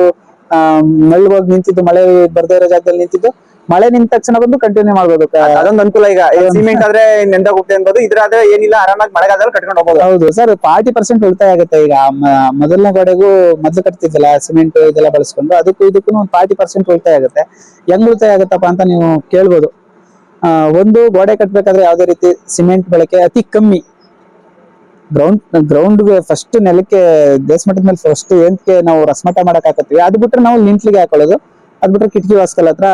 ಮಳ್ಳಿಗೋಗಿ ನಿಂತಿದ್ದು, ಮಳೆ ಬರ್ದೇ ಇರೋ ಜಾಗದಲ್ಲಿ ನಿಂತಿದ್ದು, ಮಳೆ ನಿಂತ ತಕ್ಷಣ ಬಂದು ಕಂಟಿನ್ಯೂ ಮಾಡ್ಬೋದು. ಅದೊಂದು ಅನುಕೂಲ. ಈಗ ಸಿಮೆಂಟ್ ಆದ್ರೆ ನೆಂದಾಗುತ್ತೆ ಅನ್ಬೋದು, ಇದ್ರಾದ್ರೆ ಏನಿಲ್ಲ, ಆರಾಮಾಗಿ ಮಳೆಗಾಲದಲ್ಲಿ ಕಟ್ಕೊಂಡು ಹೋಗ್ಬೋದು. ಹೌದು ಸರ್. 40% ಉಳಿತಾಯ ಆಗುತ್ತೆ. ಈಗ ಮೊದಲನೇ ಗೋಡೆಗೂ ಮೊದಲು ಕಟ್ತಿದ್ದಲ್ಲ ಸಿಮೆಂಟ್ ಇದೆಲ್ಲ ಬಳಸ್ಕೊಂಡು, ಅದಕ್ಕೂ ಇದಕ್ಕೂ ಒಂದು 40% ಉಳಿತಾಯ ಆಗುತ್ತೆ. ಹೆಂಗ್ ಉಳಿತಾಯ ಆಗುತ್ತಪ್ಪ ಅಂತ ನೀವು ಕೇಳ್ಬೋದು. ಒಂದು ಗೋಡೆ ಕಟ್ಬೇಕಾದ್ರೆ ಯಾವ್ದೇ ರೀತಿ ಸಿಮೆಂಟ್ ಬಳಕೆ ಅತಿ ಕಮ್ಮಿ. ಗ್ರೌಂಡ್ ಫಸ್ಟ್ ನೆಲಕ್ಕೆ ದೇಶಮಟ್ಟದ ಮೇಲೆ ಫಸ್ಟ್ ಏನಕ್ಕೆ ನಾವು ರಸಮಟ್ಟ ಮಾಡಕ್ ಹಾಕತ್ತೀವಿ, ಅದು ಬಿಟ್ರೆ ನಾವು ಲಿಂಟ್ಲಿಗೆ ಹಾಕೊಳ್ಳೋದು, ಅದ್ ಬಿಟ್ರೆ ಕಿಟಕಿ ವಾಸ್ಕಲ್ ಹತ್ರ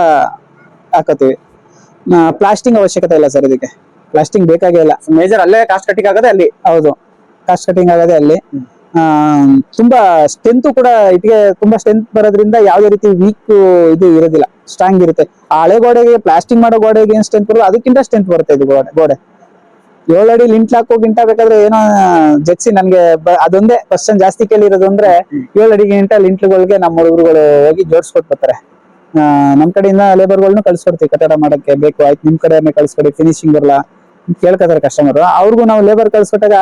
ಹಾಕತ್ತೀವಿ. ಪ್ಲಾಸ್ಟಿಂಗ್ ಅವಶ್ಯಕತೆ ಇಲ್ಲ ಸರ್, ಇದಕ್ಕೆ ಪ್ಲಾಸ್ಟಿಂಗ್ ಬೇಕಾಗೇ ಇಲ್ಲ. ಮೇಜರ್ ಅಲ್ಲೇ ಕಾಸ್ಟ್ ಕಟ್ಟಿಂಗ್ ಆಗದೆ ಅಲ್ಲಿ. ಹೌದು, ಕಾಸ್ಟ್ ಕಟಿಂಗ್ ಆಗದೆ ಅಲ್ಲಿ. ತುಂಬಾ ಸ್ಟ್ರೆಂತ್ ಕೂಡ ಇಟ್ಟಿಗೆ ತುಂಬಾ ಸ್ಟ್ರೆಂತ್ ಬರೋದ್ರಿಂದ ಯಾವುದೇ ರೀತಿ ವೀಕ್ ಇದು ಇರೋದಿಲ್ಲ, ಸ್ಟ್ರಾಂಗ್ ಇರುತ್ತೆ. ಆ ಹಳೆ ಗೋಡೆಗೆ ಪ್ಲಾಸ್ಟಿಂಗ್ ಮಾಡೋ ಗೋಡೆಗೆ ಏನ್ ಸ್ಟ್ರೆಂತ್ ಬರೋದು ಅದಕ್ಕಿಂತ ಸ್ಟ್ರೆಂತ್ ಬರುತ್ತೆ ಇದು ಗೋಡೆ. 7 ಅಡಿ ಲಿಂಟ್ ಹಾಕೋ ಗಿಂಟ ಬೇಕಾದ್ರೆ ಏನೋ ಜಗ್ಸಿ ನನ್ಗೆ ಅದೊಂದೇ ಕ್ವಶನ್ ಜಾಸ್ತಿ ಕೇಳಿರೋದು ಅಂದ್ರೆ 7 ಅಡಿ ಗಿಂಟ ಲಿಂಟ್ಗಳಿಗೆ ನಮ್ಮ ಹುಡುಗರುಗಳು ಹೋಗಿ ಜೋಡಿಸ್ಕೊಟ್ ಬರ್ತಾರೆ. ನಮ್ ಕಡೆಯಿಂದ ಲೇಬರ್ಗಳನ್ನ ಕಳ್ಸಿಕೊಡ್ತೀವಿ ಕಟ್ಟಡ ಮಾಡಕ್ಕೆ, ಬೇಕು ಆಯ್ತು ನಿಮ್ ಕಡೆನೇ ಕಳ್ಸಿಕೊಡಿ ಫಿನಿಶಿಂಗ್ ಬರಲ್ಲ ಕೇಳ್ಕೊತಾರೆ ಕಸ್ಟಮರ್. ಅವ್ರಿಗೂ ನಾವು ಲೇಬರ್ ಕಳ್ಸಿಕೊಟ್ಟಾಗ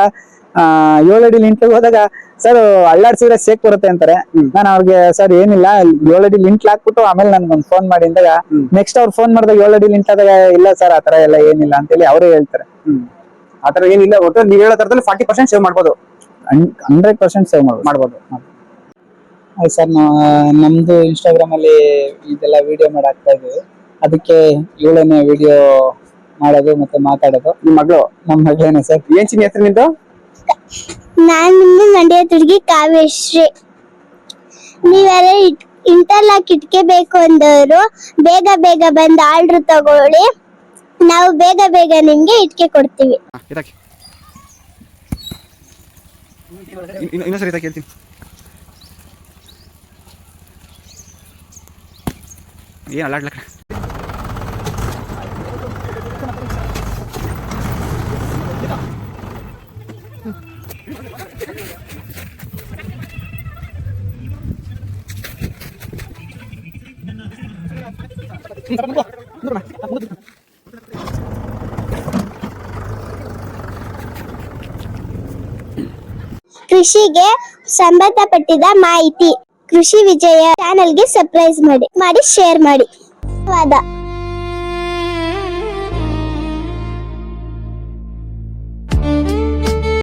7 ಅಡಿ ಲಿಂಟ್ಲಿಗೆ ಹೋದಾಗ ಸರ್ ಅಳ್ಳಾಡ್ಸಿದ್ರೆ ಸೇಕ್ ಬರುತ್ತೆ ಅಂತಾರೆ. ನಾನು ಅವ್ರಿಗೆ ಸರ್ ಏನಿಲ್ಲ 7 ಅಡಿ ಲಿಂಟ್ ಹಾಕ್ಬಿಟ್ಟು ಆಮೇಲೆ ನನ್ಗೊಂದು ಫೋನ್ ಮಾಡಿ ಅಂದಾಗ ನೆಕ್ಸ್ಟ್ ಅವ್ರು ಫೋನ್ ಮಾಡಿದಾಗ 7 ಅಡಿ ಲಿಂಟ್ ಆದಾಗ ಇಲ್ಲ ಸರ್ ಆತರ ಎಲ್ಲ ಏನಿಲ್ಲ ಅಂತೇಳಿ ಅವರೇ ಹೇಳ್ತಾರೆ. ಆತರ ಏನಿಲ್ಲ, ಒಟ್ಟು ನೀವ್ ಹೇಳೋ ತರದಲ್ಲಿ 40% ಸೇವ್ ಮಾಡ್ಬೋದು, 100% ಸೇವ್ ಮಾಡ್ಬೋದು. ಆಯ್ತು ಸರ್, ನಮ್ದು ಇನ್ಸ್ಟಾಗ್ರಾಮ್ ಅಲ್ಲಿ ಇದೆಲ್ಲ ವಿಡಿಯೋ ಮಾಡಿ ಹಾಕ್ತಾ ಇದೀವಿ, ಅದಕ್ಕೆ ಇವಳೇನೆ ವಿಡಿಯೋ ಮಾಡೋದು ಮತ್ತೆ ಮಾತಾಡೋದು. ನಿಮ್ ಮಗಳು? ನಮ್ಮ ಮಗಳೇನೆ ಸರ್. ಏನ್ ಚಿನ್ನಿ ಹೆಸರು ನಿಂದು? ನಾನ್ ನಿಮ್ಮ ಮಂಡ್ಯ ತುರ್ಗಿ ಕಾವ್ಯಶ್ರೀ. ನೀವೆಲ್ಲ ಇಂಟರ್ಲಾಕ್ ಇಟ್ಕೋಬೇಕು ಅಂದವರು ಬೇಗ ಬೇಗ ಬಂದು ಆರ್ಡರ್ ತಗೊಳ್ಳಿ, ನಾವು ಬೇಗ ಬೇಗ ನಿಮ್ಗೆ ಇಟ್ಕೆ ಕೊಡ್ತೀವಿ. ಇನ್ನೊಂದ್ಸರಿ ಕೇಳ್ತೀನಿ. ಏನ್ ಅಲ್ಲಾಡ್ಲಕ್ಕ ಕೃಷಿಗೆ ಸಂಬಂಧಪಟ್ಟಿದ ಮಾಹಿತಿ ಕೃಷಿ ವಿಜಯ ಚಾನೆಲ್ಗೆ ಸಬ್ಸ್ಕ್ರೈಬ್ ಮಾಡಿ ಶೇರ್ ಮಾಡಿ. ಧನ್ಯವಾದ.